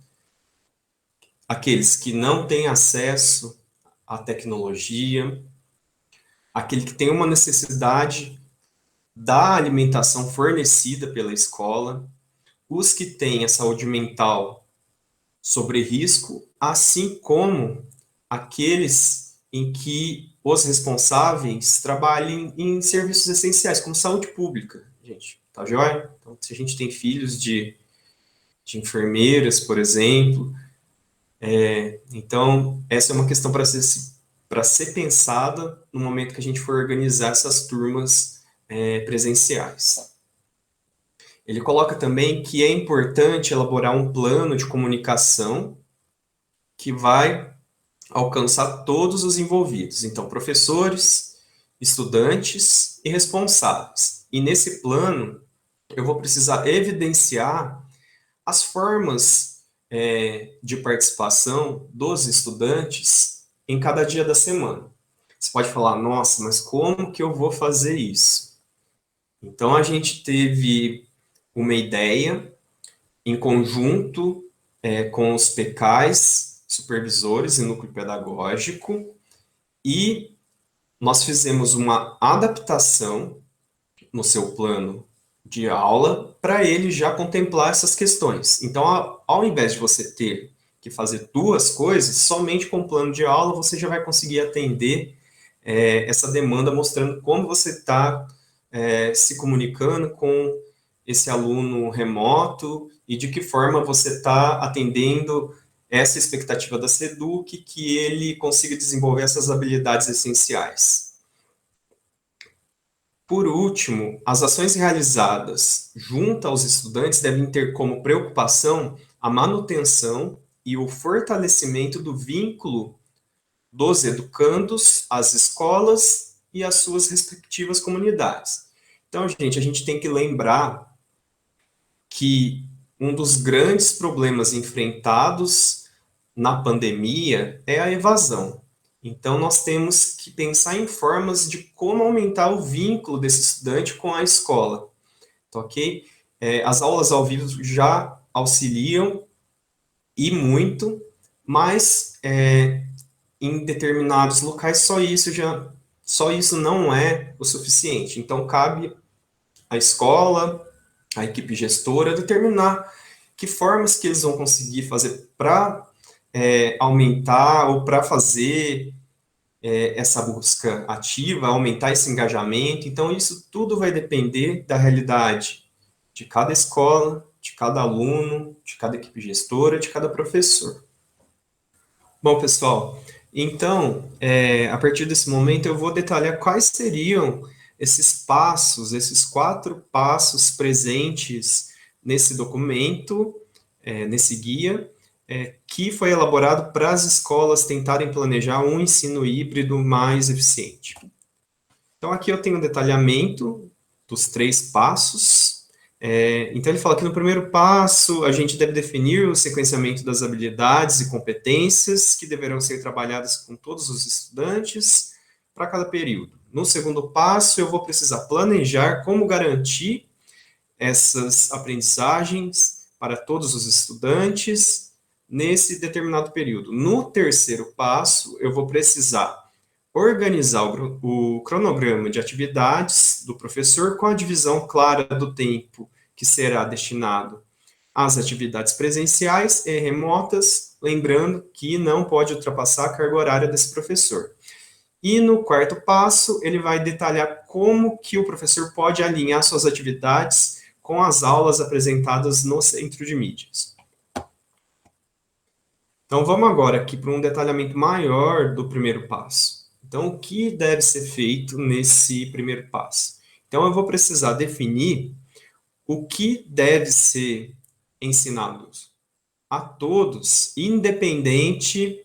aqueles que não têm acesso à tecnologia, aquele que tem uma necessidade da alimentação fornecida pela escola, os que têm a saúde mental sobre risco, assim como aqueles em que os responsáveis trabalhem em serviços essenciais, como saúde pública, gente, tá joia? Então, se a gente tem filhos de enfermeiras, por exemplo, então, essa é uma questão para ser pensada no momento que a gente for organizar essas turmas presenciais. Ele coloca também que é importante elaborar um plano de comunicação que vai alcançar todos os envolvidos, então professores, estudantes e responsáveis. E nesse plano, eu vou precisar evidenciar as formas de participação dos estudantes em cada dia da semana. Você pode falar, nossa, mas como que eu vou fazer isso? Então, a gente teve uma ideia em conjunto com os PECAIs, supervisores e núcleo pedagógico, e nós fizemos uma adaptação no seu plano de aula para ele já contemplar essas questões. Então, ao invés de você ter que fazer duas coisas, somente com o plano de aula você já vai conseguir atender essa demanda, mostrando como você está se comunicando com esse aluno remoto e de que forma você está atendendo essa expectativa da SEDUC, que ele consiga desenvolver essas habilidades essenciais. Por último, as ações realizadas junto aos estudantes devem ter como preocupação a manutenção e o fortalecimento do vínculo dos educandos, às escolas e às suas respectivas comunidades. Então, gente, a gente tem que lembrar que um dos grandes problemas enfrentados na pandemia é a evasão. Então, nós temos que pensar em formas de como aumentar o vínculo desse estudante com a escola, tá ok? As aulas ao vivo já auxiliam, e muito, mas em determinados locais só isso não é o suficiente. Então, cabe à escola, à equipe gestora, determinar que formas que eles vão conseguir fazer para aumentar ou para fazer essa busca ativa, aumentar esse engajamento. Então, isso tudo vai depender da realidade de cada escola, de cada aluno, de cada equipe gestora, de cada professor. Bom, pessoal, então, a partir desse momento, eu vou detalhar quais seriam esses passos, esses 4 passos presentes nesse documento, nesse guia, que foi elaborado para as escolas tentarem planejar um ensino híbrido mais eficiente. Então, aqui eu tenho um detalhamento dos 3 passos. Então, ele fala que no primeiro passo, a gente deve definir o sequenciamento das habilidades e competências que deverão ser trabalhadas com todos os estudantes para cada período. No segundo passo, eu vou precisar planejar como garantir essas aprendizagens para todos os estudantes. nesse determinado período. No terceiro passo, eu vou precisar organizar o cronograma de atividades do professor com a divisão clara do tempo que será destinado às atividades presenciais e remotas, lembrando que não pode ultrapassar a carga horária desse professor. E no quarto passo, ele vai detalhar como que o professor pode alinhar suas atividades com as aulas apresentadas no centro de mídias. Então, vamos agora aqui para um detalhamento maior do primeiro passo. Então, o que deve ser feito nesse primeiro passo? Então, eu vou precisar definir o que deve ser ensinado a todos, independente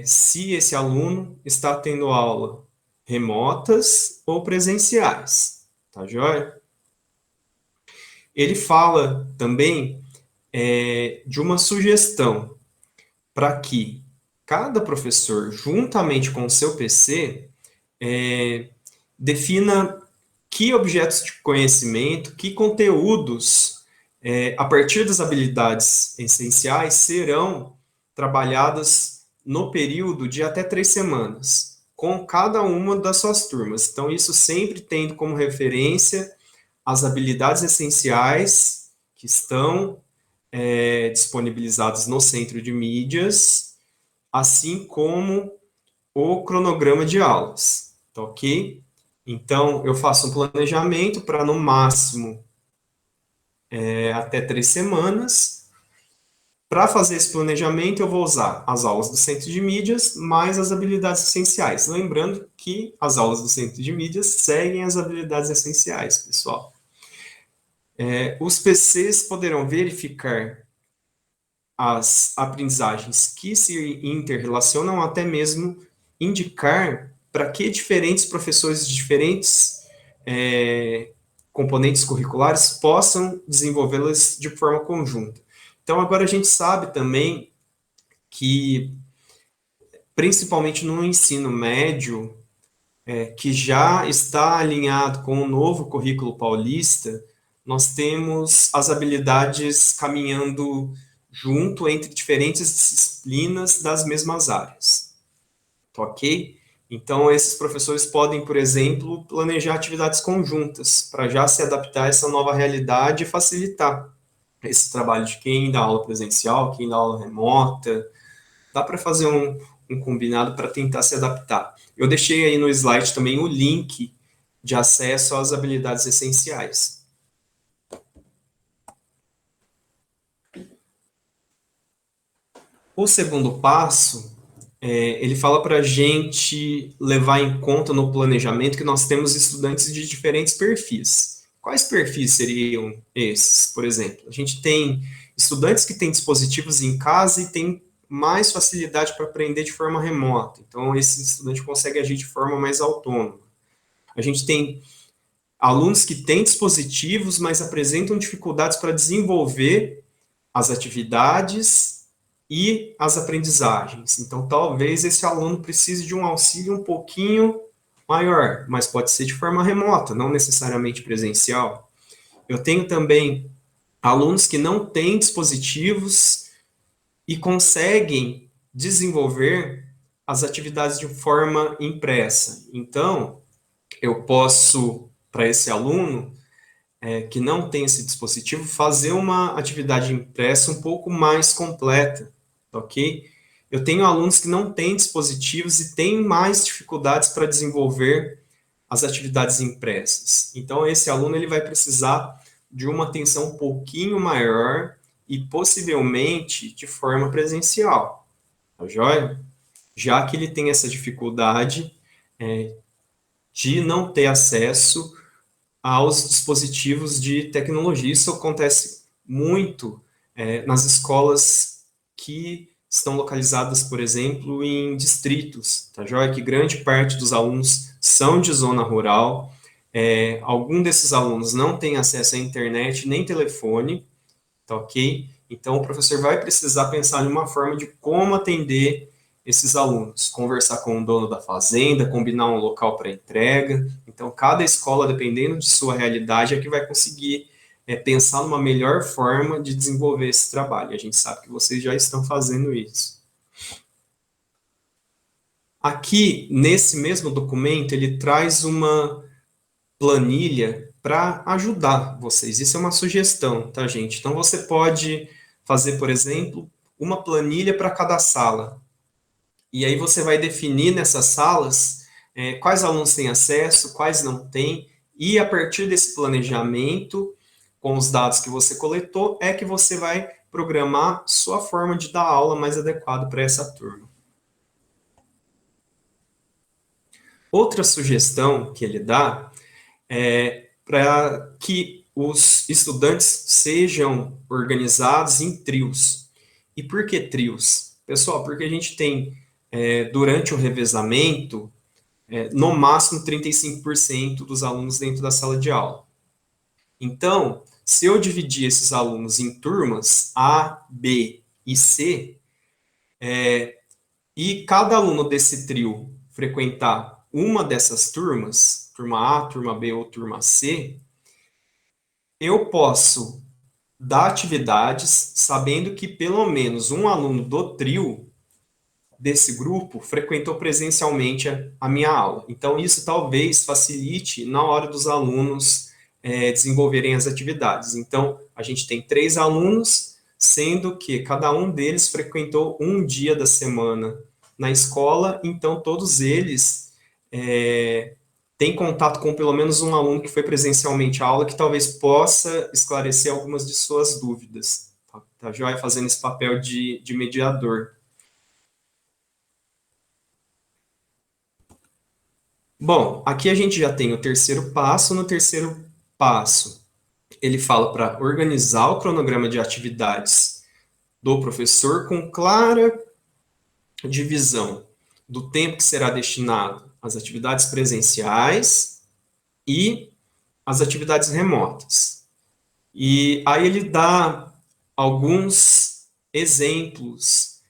se esse aluno está tendo aula remotas ou presenciais, tá joia? Ele fala também de uma sugestão para que cada professor, juntamente com o seu PC, defina que objetos de conhecimento, que conteúdos, a partir das habilidades essenciais, serão trabalhadas no período de até 3 semanas, com cada uma das suas turmas. Então, isso sempre tendo como referência as habilidades essenciais que estão disponibilizadas no centro de mídias, assim como o cronograma de aulas, tá ok? Então, eu faço um planejamento para, no máximo, até 3 semanas. Para fazer esse planejamento, eu vou usar as aulas do centro de mídias, mais as habilidades essenciais. Lembrando que as aulas do centro de mídias seguem as habilidades essenciais, pessoal. Os PCs poderão verificar as aprendizagens que se interrelacionam, até mesmo indicar para que diferentes professores de diferentes componentes curriculares possam desenvolvê-las de forma conjunta. Então, agora a gente sabe também que, principalmente no ensino médio, que já está alinhado com o novo currículo paulista, nós temos as habilidades caminhando junto entre diferentes disciplinas das mesmas áreas. Tá ok? Então, esses professores podem, por exemplo, planejar atividades conjuntas para já se adaptar a essa nova realidade e facilitar esse trabalho de quem dá aula presencial, quem dá aula remota. Dá para fazer um combinado para tentar se adaptar. Eu deixei aí no slide também o link de acesso às habilidades essenciais. O segundo passo, ele fala para a gente levar em conta no planejamento que nós temos estudantes de diferentes perfis. Quais perfis seriam esses, por exemplo? A gente tem estudantes que têm dispositivos em casa e têm mais facilidade para aprender de forma remota. Então, esse estudante consegue agir de forma mais autônoma. A gente tem alunos que têm dispositivos, mas apresentam dificuldades para desenvolver as atividades e as aprendizagens. Então, talvez esse aluno precise de um auxílio um pouquinho maior, mas pode ser de forma remota, não necessariamente presencial. Eu tenho também alunos que não têm dispositivos e conseguem desenvolver as atividades de forma impressa. Então, eu posso, para esse aluno que não tem esse dispositivo, fazer uma atividade impressa um pouco mais completa, ok? Eu tenho alunos que não têm dispositivos e têm mais dificuldades para desenvolver as atividades impressas. Então, esse aluno ele vai precisar de uma atenção um pouquinho maior e possivelmente de forma presencial, tá joia? Já que ele tem essa dificuldade de não ter acesso aos dispositivos de tecnologia. Isso acontece muito nas escolas que estão localizadas, por exemplo, em distritos, tá joia? Que grande parte dos alunos são de zona rural, algum desses alunos não tem acesso à internet nem telefone, tá ok? Então, o professor vai precisar pensar em uma forma de como atender esses alunos, conversar com o dono da fazenda, combinar um local para entrega. Então, cada escola, dependendo de sua realidade, é que vai conseguir pensar numa melhor forma de desenvolver esse trabalho. A gente sabe que vocês já estão fazendo isso. Aqui, nesse mesmo documento, ele traz uma planilha para ajudar vocês. Isso é uma sugestão, tá, gente? Então, você pode fazer, por exemplo, uma planilha para cada sala. E aí você vai definir nessas salas quais alunos têm acesso, quais não têm, e a partir desse planejamento, com os dados que você coletou, é que você vai programar sua forma de dar aula mais adequada para essa turma. Outra sugestão que ele dá é para que os estudantes sejam organizados em trios. E por que trios? Pessoal, porque a gente tem, durante o revezamento, no máximo 35% dos alunos dentro da sala de aula. Então, se eu dividir esses alunos em turmas A, B e C, e cada aluno desse trio frequentar uma dessas turmas, turma A, turma B ou turma C, eu posso dar atividades sabendo que pelo menos um aluno do trio desse grupo frequentou presencialmente a minha aula. Então, isso talvez facilite na hora dos alunos desenvolverem as atividades. Então, a gente tem 3 alunos, sendo que cada um deles frequentou um dia da semana na escola, então todos eles têm contato com pelo menos um aluno que foi presencialmente à aula, que talvez possa esclarecer algumas de suas dúvidas. Tá joia? Fazendo esse papel de mediador. Bom, aqui a gente já tem o terceiro passo. No terceiro passo, ele fala para organizar o cronograma de atividades do professor com clara divisão do tempo que será destinado às atividades presenciais e às atividades remotas. E aí ele dá alguns exemplos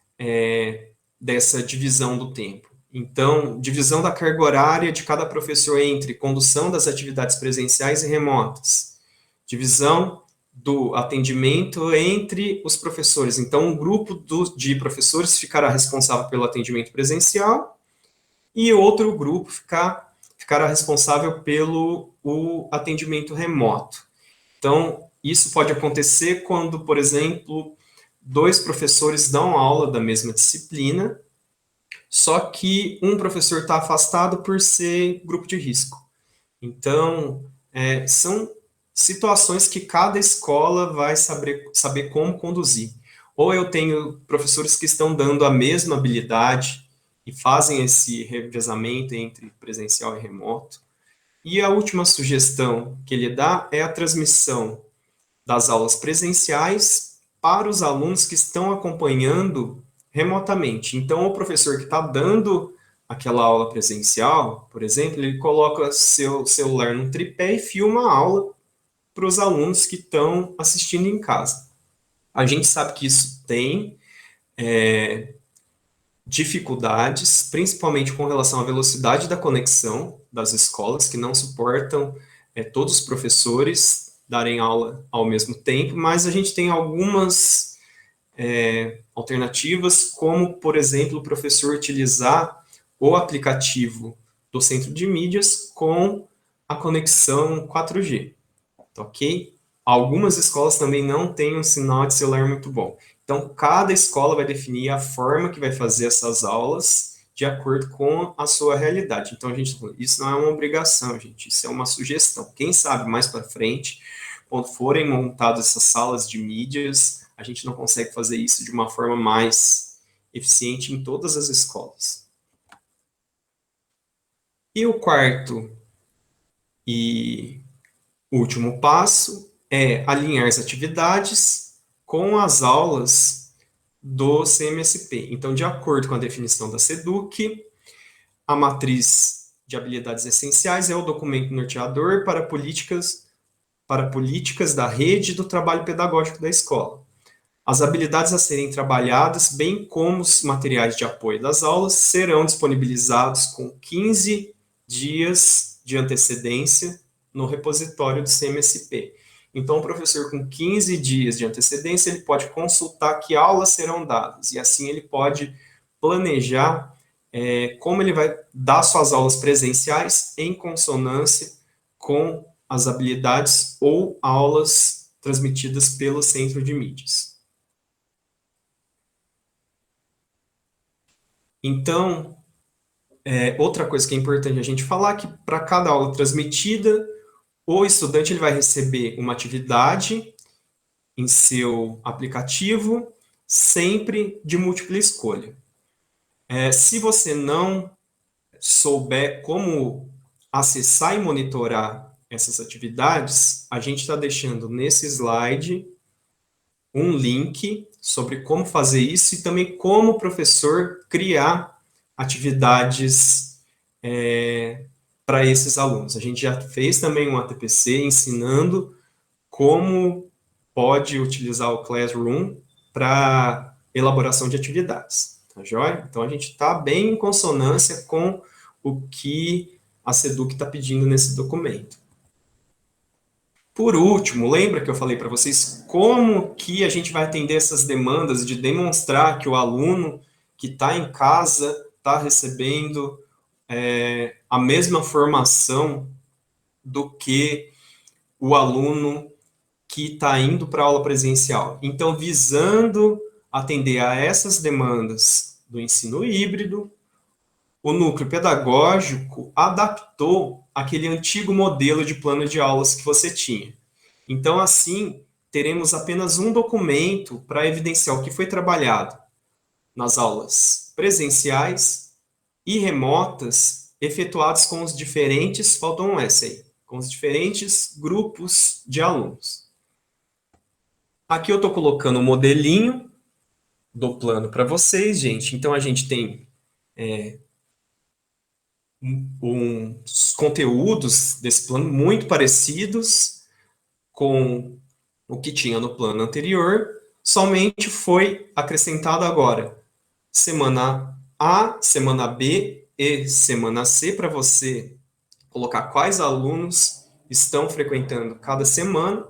dessa divisão do tempo. Então, divisão da carga horária de cada professor entre condução das atividades presenciais e remotas. Divisão do atendimento entre os professores. Então, um grupo de professores ficará responsável pelo atendimento presencial e outro grupo ficará responsável pelo atendimento remoto. Então, isso pode acontecer quando, por exemplo, 2 professores dão aula da mesma disciplina, só que um professor está afastado por ser grupo de risco. Então, são situações que cada escola vai saber como conduzir. Ou eu tenho professores que estão dando a mesma habilidade e fazem esse revezamento entre presencial e remoto. E a última sugestão que ele dá é a transmissão das aulas presenciais para os alunos que estão acompanhando remotamente. Então, o professor que está dando aquela aula presencial, por exemplo, ele coloca seu celular no tripé e filma a aula para os alunos que estão assistindo em casa. A gente sabe que isso tem dificuldades, principalmente com relação à velocidade da conexão das escolas, que não suportam todos os professores darem aula ao mesmo tempo, mas a gente tem algumas alternativas, como, por exemplo, o professor utilizar o aplicativo do centro de mídias com a conexão 4G, ok? Algumas escolas também não têm um sinal de celular muito bom. Então, cada escola vai definir a forma que vai fazer essas aulas de acordo com a sua realidade. Então, isso não é uma obrigação, gente, isso é uma sugestão. Quem sabe mais para frente, quando forem montadas essas salas de mídias, a gente não consegue fazer isso de uma forma mais eficiente em todas as escolas. E o quarto e último passo é alinhar as atividades com as aulas do CMSP. Então, de acordo com a definição da SEDUC, a matriz de habilidades essenciais é o documento norteador para políticas da rede do trabalho pedagógico da escola. As habilidades a serem trabalhadas, bem como os materiais de apoio das aulas, serão disponibilizados com 15 dias de antecedência no repositório do CMSP. Então, o professor, com 15 dias de antecedência, ele pode consultar que aulas serão dadas, e assim ele pode planejar como ele vai dar suas aulas presenciais em consonância com as habilidades ou aulas transmitidas pelo centro de mídias. Então, outra coisa que é importante a gente falar é que para cada aula transmitida, o estudante ele vai receber uma atividade em seu aplicativo, sempre de múltipla escolha. Se você não souber como acessar e monitorar essas atividades, a gente está deixando nesse slide um link sobre como fazer isso e também como o professor criar atividades para esses alunos. A gente já fez também um ATPC ensinando como pode utilizar o Classroom para elaboração de atividades, tá joia? Então, a gente está bem em consonância com o que a SEDUC está pedindo nesse documento. Por último, lembra que eu falei para vocês como que a gente vai atender essas demandas de demonstrar que o aluno que está em casa está recebendo a mesma formação do que o aluno que está indo para a aula presencial. Então, visando atender a essas demandas do ensino híbrido, o núcleo pedagógico adaptou aquele antigo modelo de plano de aulas que você tinha. Então, assim, teremos apenas um documento para evidenciar o que foi trabalhado nas aulas presenciais e remotas, efetuadas com os diferentes, faltou um S aí, com os diferentes grupos de alunos. Aqui eu estou colocando um modelinho do plano para vocês, gente. Então, a gente tem uns conteúdos desse plano muito parecidos com o que tinha no plano anterior, somente foi acrescentado agora semana A, semana B e semana C para você colocar quais alunos estão frequentando cada semana.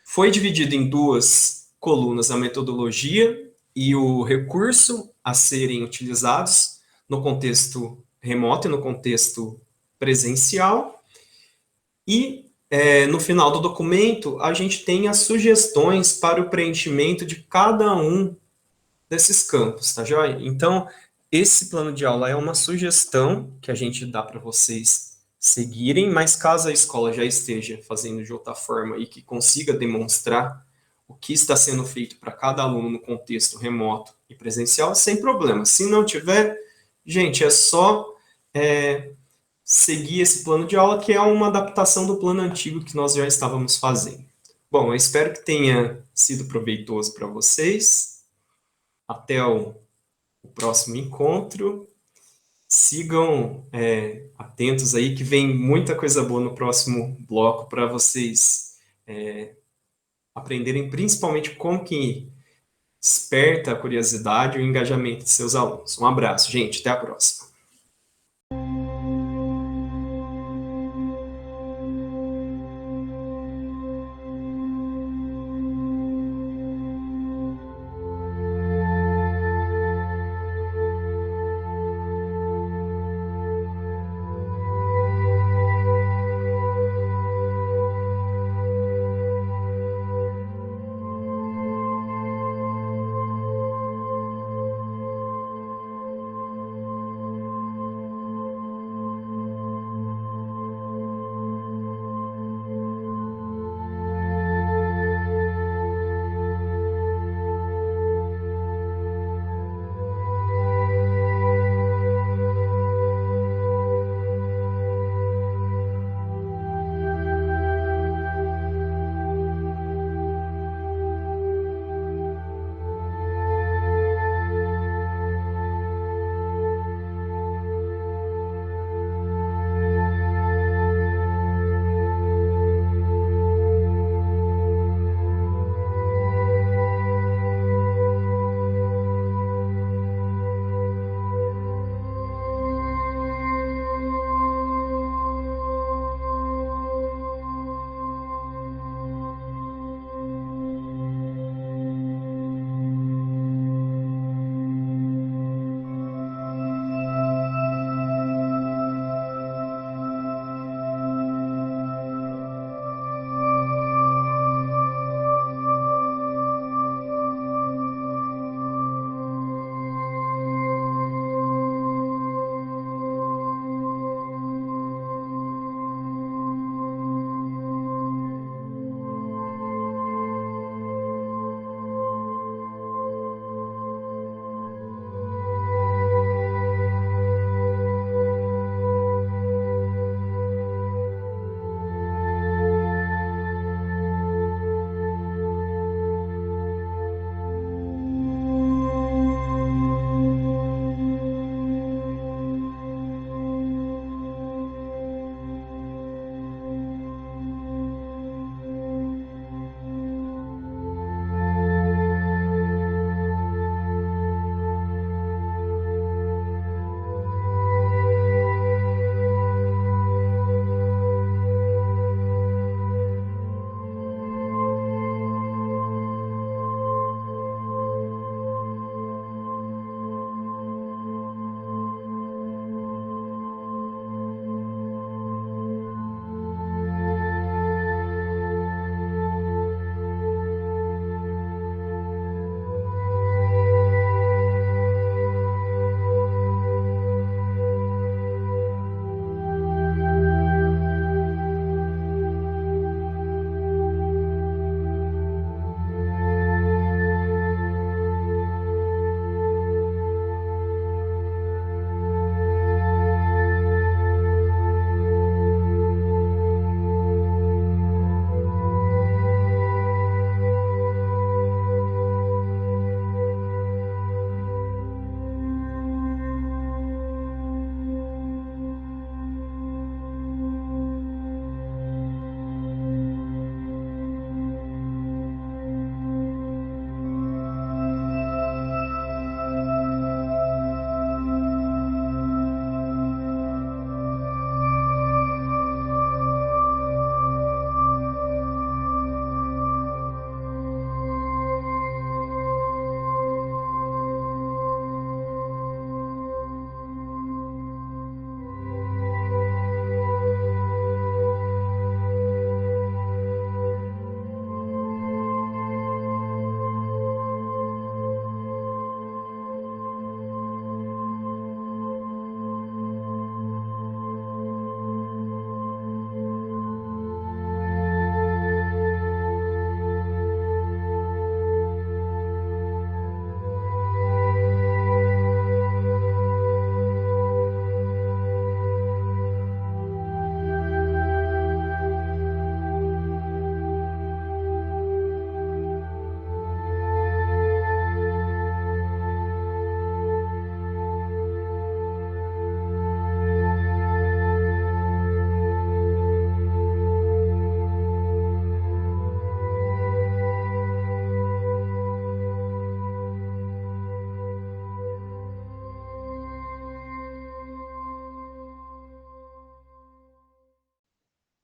Foi dividido em duas colunas a metodologia e o recurso a serem utilizados no contexto remoto e no contexto presencial. E no final do documento, a gente tem as sugestões para o preenchimento de cada um desses campos, tá joia? Então, esse plano de aula é uma sugestão que a gente dá para vocês seguirem, mas caso a escola já esteja fazendo de outra forma e que consiga demonstrar o que está sendo feito para cada aluno no contexto remoto e presencial, sem problema. Se não tiver, gente, é só seguir esse plano de aula, que é uma adaptação do plano antigo que nós já estávamos fazendo. Bom, eu espero que tenha sido proveitoso para vocês. Até o próximo encontro. Sigam atentos aí, que vem muita coisa boa no próximo bloco para vocês aprenderem principalmente como que desperta a curiosidade e o engajamento de seus alunos. Um abraço, gente. Até a próxima.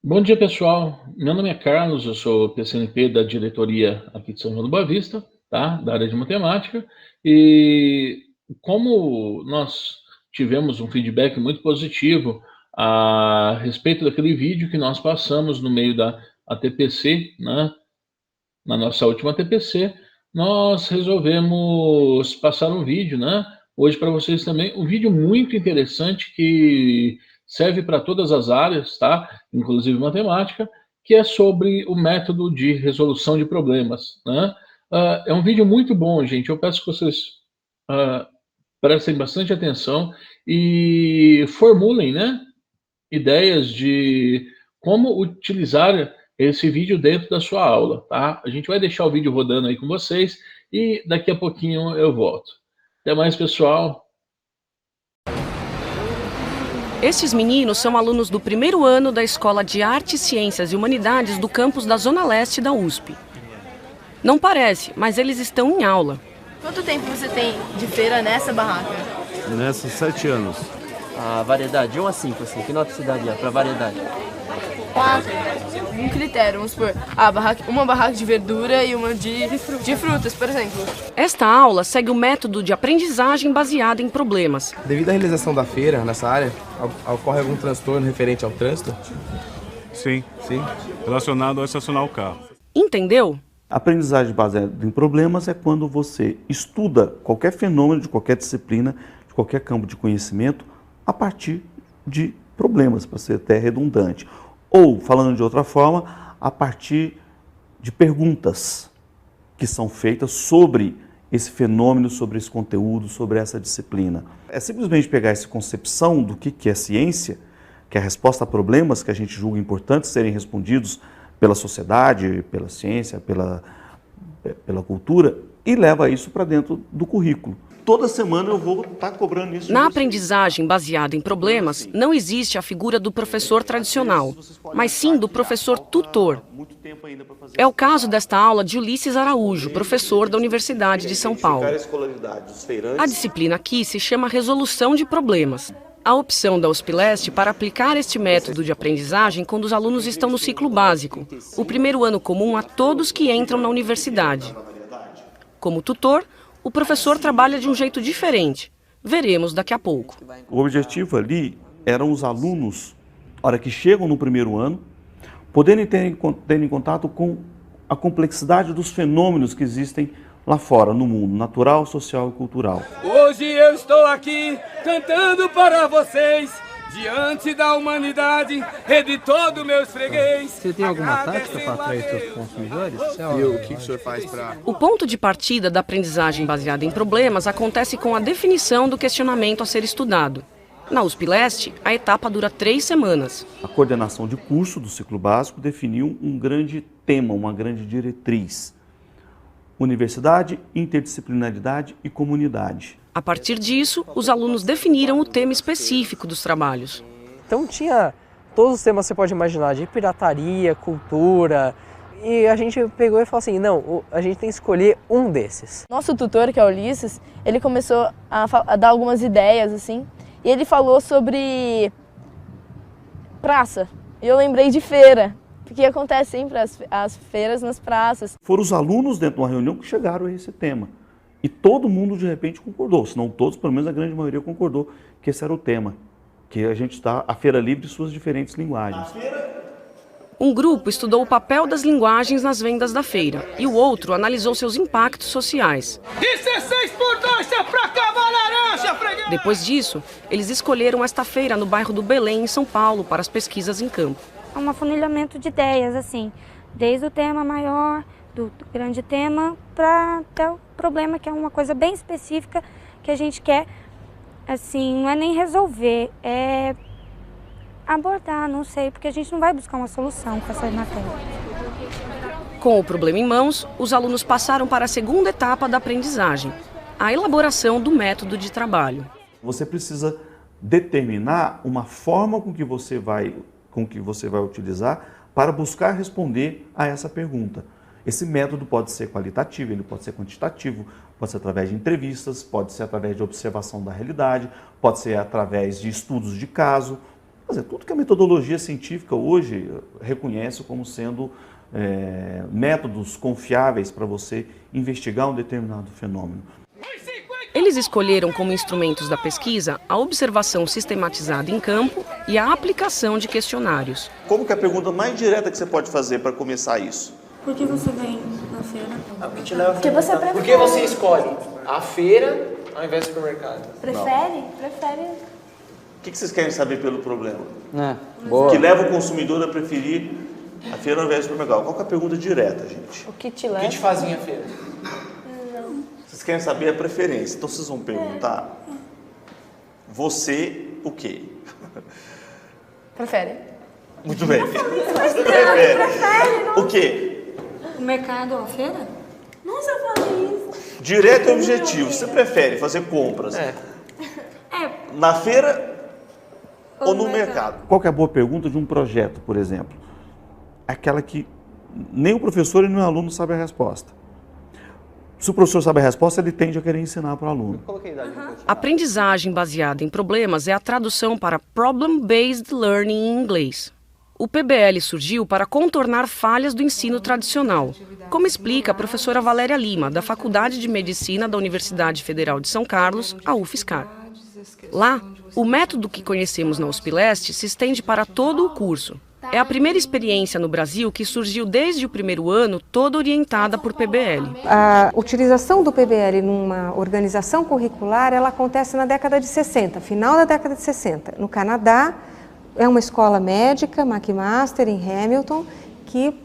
Bom dia, pessoal. Meu nome é Carlos, eu sou PCNP da diretoria aqui de São João do Boa Vista, tá? Da área de matemática. E como nós tivemos um feedback muito positivo a respeito daquele vídeo que nós passamos no meio da ATPC, né? Na nossa última ATPC, nós resolvemos passar um vídeo, né? Hoje para vocês também, um vídeo muito interessante que serve para todas as áreas, tá? Inclusive matemática, que é sobre o método de resolução de problemas, né? É um vídeo muito bom, gente. Eu peço que vocês prestem bastante atenção e formulem, né, ideias de como utilizar esse vídeo dentro da sua aula, tá? A gente vai deixar o vídeo rodando aí com vocês e daqui a pouquinho eu volto. Até mais, pessoal. Estes meninos são alunos do primeiro ano da Escola de Artes, Ciências e Humanidades do campus da Zona Leste da USP. Não parece, mas eles estão em aula. Quanto tempo você tem de feira nessa barraca? Nessa, 7 anos. A variedade, de 1 a 5, assim, que nota você daria pra variedade? 4. Um critério, vamos supor, uma barraca de verdura e uma de frutas, por exemplo. Esta aula segue o método de aprendizagem baseada em problemas. Devido à realização da feira nessa área, ocorre algum transtorno referente ao trânsito? Sim. Relacionado ao estacionar o carro. Entendeu? A aprendizagem baseada em problemas é quando você estuda qualquer fenômeno de qualquer disciplina, de qualquer campo de conhecimento, a partir de problemas, para ser até redundante. Ou, falando de outra forma, a partir de perguntas que são feitas sobre esse fenômeno, sobre esse conteúdo, sobre essa disciplina. É simplesmente pegar essa concepção do que é ciência, que é a resposta a problemas que a gente julga importantes serem respondidos pela sociedade, pela ciência, pela cultura, e leva isso para dentro do currículo. Toda semana eu vou estar cobrando isso. Na aprendizagem baseada em problemas, não existe a figura do professor tradicional, mas sim do professor tutor. É o caso desta aula de Ulisses Araújo, professor da Universidade de São Paulo. A disciplina aqui se chama Resolução de Problemas. A opção da USP Leste para aplicar este método de aprendizagem quando os alunos estão no ciclo básico, o primeiro ano comum a todos que entram na universidade. Como tutor, o professor trabalha de um jeito diferente. Veremos daqui a pouco. O objetivo ali eram os alunos, na hora que chegam no primeiro ano, poderem ter em contato com a complexidade dos fenômenos que existem lá fora, no mundo natural, social e cultural. Hoje eu estou aqui cantando para vocês, diante da humanidade e de todo meus freguês. Você tem alguma tática para atrair seus consumidores? E o que o senhor faz para... O ponto de partida da aprendizagem baseada em problemas acontece com a definição do questionamento a ser estudado. Na USP Leste, a etapa dura 3 semanas. A coordenação de curso do ciclo básico definiu um grande tema, uma grande diretriz. Universidade, interdisciplinaridade e comunidade. A partir disso, os alunos definiram o tema específico dos trabalhos. Então tinha todos os temas que você pode imaginar, de pirataria, cultura, e a gente pegou e falou assim, não, a gente tem que escolher um desses. Nosso tutor, que é o Ulisses, ele começou a dar algumas ideias, assim, e ele falou sobre praça. E eu lembrei de feira, porque acontece sempre as feiras nas praças. Foram os alunos dentro de uma reunião que chegaram a esse tema. E todo mundo de repente concordou, se não todos, pelo menos a grande maioria concordou que esse era o tema. Que a gente está, a Feira Livre e suas diferentes linguagens. Um grupo estudou o papel das linguagens nas vendas da feira e o outro analisou seus impactos sociais. 16 por 2 é pra acabar laranja, freguês! Depois disso, eles escolheram esta feira no bairro do Belém, em São Paulo, para as pesquisas em campo. É um afunilhamento de ideias, assim, desde o tema maior, do grande tema, para até o problema, que é uma coisa bem específica que a gente quer, assim, não é nem resolver, é abordar, não sei, porque a gente não vai buscar uma solução com essa matéria. Com o problema em mãos, os alunos passaram para a segunda etapa da aprendizagem, a elaboração do método de trabalho. Você precisa determinar uma forma com que você vai utilizar para buscar responder a essa pergunta. Esse método pode ser qualitativo, ele pode ser quantitativo, pode ser através de entrevistas, pode ser através de observação da realidade, pode ser através de estudos de caso. Quer dizer, tudo que a metodologia científica hoje reconhece como sendo métodos confiáveis para você investigar um determinado fenômeno. Eles escolheram como instrumentos da pesquisa a observação sistematizada em campo e a aplicação de questionários. Como que é a pergunta mais direta que você pode fazer para começar isso? Por que você vem na feira? Porque você prefere. Por que você escolhe a feira ao invés do supermercado? Prefere? Prefere. O que vocês querem saber pelo problema? Boa. Que leva o consumidor a preferir a feira ao invés do supermercado? Qual que é a pergunta direta, gente? O que te O leva? que te fazem a feira? Vocês querem saber a preferência, então vocês vão perguntar você o quê? Prefere. Muito bem. Você prefere. O quê? O mercado ou a feira? Nossa, eu falei isso. Direto e objetivo. Você prefere fazer compras na feira ou no mercado? Qual que é a boa pergunta de um projeto, por exemplo? Aquela que nem o professor e nem o aluno sabem a resposta. Se o professor sabe a resposta, ele tende a querer ensinar para o aluno. Aprendizagem baseada em problemas é a tradução para Problem-Based Learning em inglês. O PBL surgiu para contornar falhas do ensino tradicional, como explica a professora Valéria Lima, da Faculdade de Medicina da Universidade Federal de São Carlos, a UFSCar. Lá, o método que conhecemos na USP-Leste se estende para todo o curso. É a primeira experiência no Brasil que surgiu desde o primeiro ano, toda orientada por PBL. A utilização do PBL numa organização curricular, ela acontece na década de 60, final da década de 60. No Canadá, é uma escola médica, McMaster, em Hamilton, que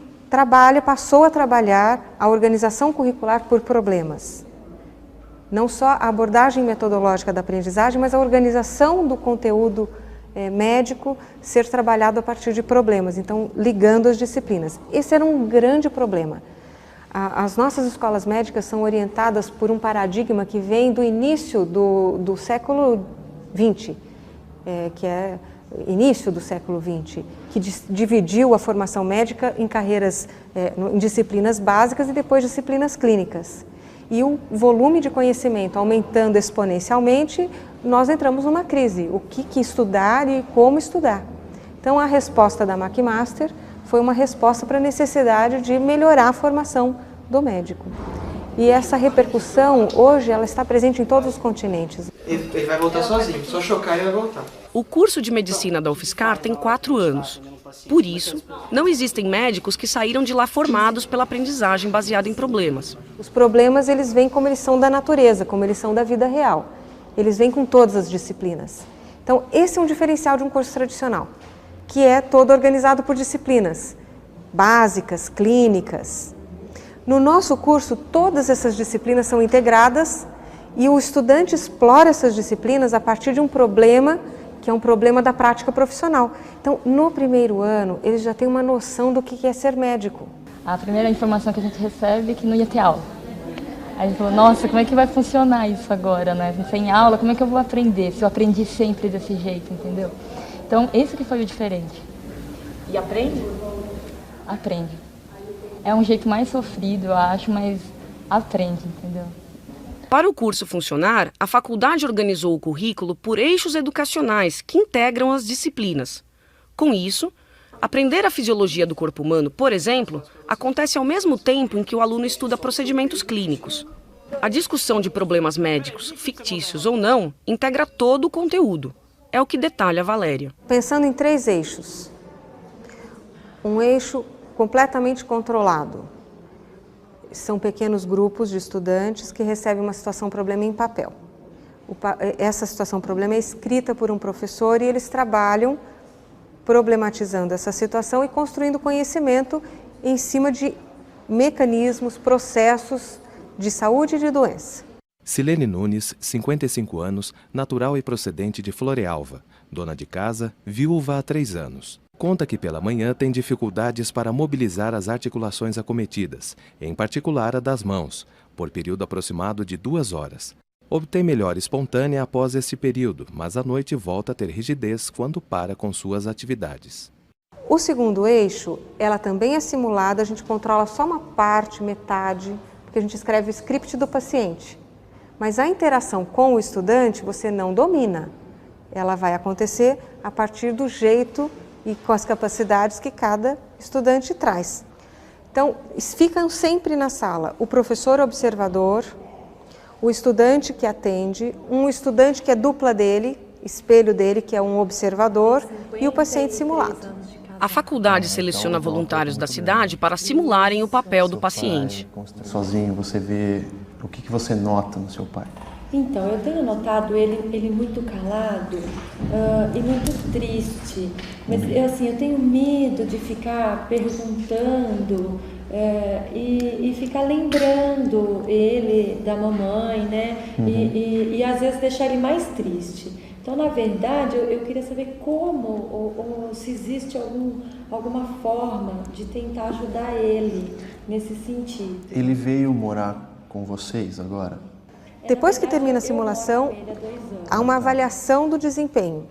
passou a trabalhar a organização curricular por problemas. Não só a abordagem metodológica da aprendizagem, mas a organização do conteúdo médico ser trabalhado a partir de problemas, então ligando as disciplinas. Esse era um grande problema. As nossas escolas médicas são orientadas por um paradigma que vem do início do século XX, que é início do século XX, que dividiu a formação médica em carreiras, em disciplinas básicas e depois disciplinas clínicas. E o volume de conhecimento aumentando exponencialmente, nós entramos numa crise. O que estudar e como estudar? Então, a resposta da McMaster foi uma resposta para a necessidade de melhorar a formação do médico. E essa repercussão, hoje, ela está presente em todos os continentes. Ele vai voltar sozinho, só chocar e vai voltar. O curso de medicina da UFSCar tem 4 anos. Por isso, não existem médicos que saíram de lá formados pela aprendizagem baseada em problemas. Os problemas, eles vêm como eles são da natureza, como eles são da vida real. Eles vêm com todas as disciplinas. Então, esse é um diferencial de um curso tradicional, que é todo organizado por disciplinas básicas, clínicas. No nosso curso, todas essas disciplinas são integradas e o estudante explora essas disciplinas a partir de um problema que é um problema da prática profissional. Então, no primeiro ano, eles já têm uma noção do que é ser médico. A primeira informação que a gente recebe é que não ia ter aula. Aí a gente falou, nossa, como é que vai funcionar isso agora, né? Sem aula, como é que eu vou aprender? Se eu aprendi sempre desse jeito, entendeu? Então, esse que foi o diferente. E aprende? Aprende. É um jeito mais sofrido, eu acho, mas aprende, entendeu? Para o curso funcionar, a faculdade organizou o currículo por eixos educacionais que integram as disciplinas. Com isso, aprender a fisiologia do corpo humano, por exemplo, acontece ao mesmo tempo em que o aluno estuda procedimentos clínicos. A discussão de problemas médicos, fictícios ou não, integra todo o conteúdo. É o que detalha a Valéria. Pensando em 3 eixos. Um eixo completamente controlado. São pequenos grupos de estudantes que recebem uma situação-problema em papel. Essa situação-problema é escrita por um professor e eles trabalham problematizando essa situação e construindo conhecimento em cima de mecanismos, processos de saúde e de doença. Silene Nunes, 55 anos, natural e procedente de Florealva, dona de casa, viúva há 3 anos. Conta que pela manhã tem dificuldades para mobilizar as articulações acometidas, em particular a das mãos, por período aproximado de 2 horas. Obtém melhora espontânea após esse período, mas à noite volta a ter rigidez quando para com suas atividades. O segundo eixo, ela também é simulada, a gente controla só uma parte, metade, porque a gente escreve o script do paciente. Mas a interação com o estudante você não domina. ela vai acontecer a partir do jeito e com as capacidades que cada estudante traz. Então, ficam sempre na sala o professor observador, o estudante que atende, um estudante que é dupla dele, espelho dele, que é um observador, e o paciente simulado. A faculdade seleciona voluntários da cidade para simularem o papel do paciente. Sozinho, você vê o que você nota no seu pai? Então, eu tenho notado ele muito calado e muito triste. Mas eu tenho medo de ficar perguntando e ficar lembrando ele da mamãe, né? E às vezes deixar ele mais triste. Então, na verdade, eu queria saber como ou se existe alguma forma de tentar ajudar ele nesse sentido. Ele veio morar com vocês agora? Depois que termina a simulação, há uma avaliação do desempenho,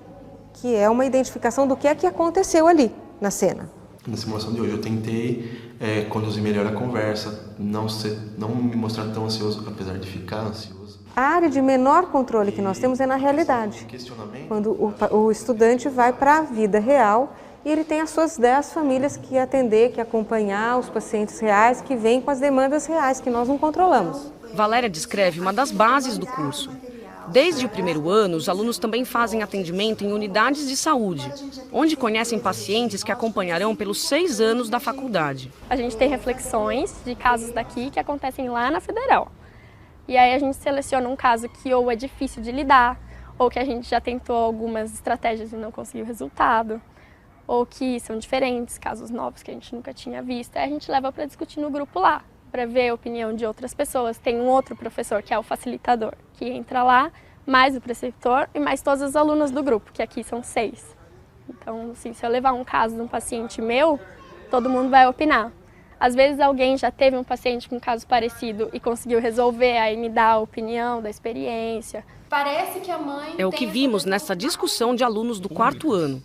que é uma identificação do que é que aconteceu ali na cena. Na simulação de hoje eu tentei conduzir melhor a conversa, não me mostrar tão ansioso, apesar de ficar ansioso. A área de menor controle que nós temos é na realidade, quando o estudante vai para a vida real e ele tem as suas 10 famílias que atender, que acompanhar, os pacientes reais que vêm com as demandas reais que nós não controlamos. Valéria descreve uma das bases do curso. Desde o primeiro ano, os alunos também fazem atendimento em unidades de saúde, onde conhecem pacientes que acompanharão pelos 6 anos da faculdade. A gente tem reflexões de casos daqui que acontecem lá na Federal. E aí a gente seleciona um caso que ou é difícil de lidar, ou que a gente já tentou algumas estratégias e não conseguiu resultado, ou que são diferentes, casos novos que a gente nunca tinha visto. Aí a gente leva para discutir no grupo lá, para ver a opinião de outras pessoas. Tem um outro professor, que é o facilitador, que entra lá, mais o preceptor e mais todos os alunos do grupo, que aqui são 6. Então, assim, se eu levar um caso de um paciente meu, todo mundo vai opinar. Às vezes alguém já teve um paciente com um caso parecido e conseguiu resolver, aí me dá a opinião da experiência. Parece que a mãe... É o que vimos nessa discussão de alunos do 4º ano.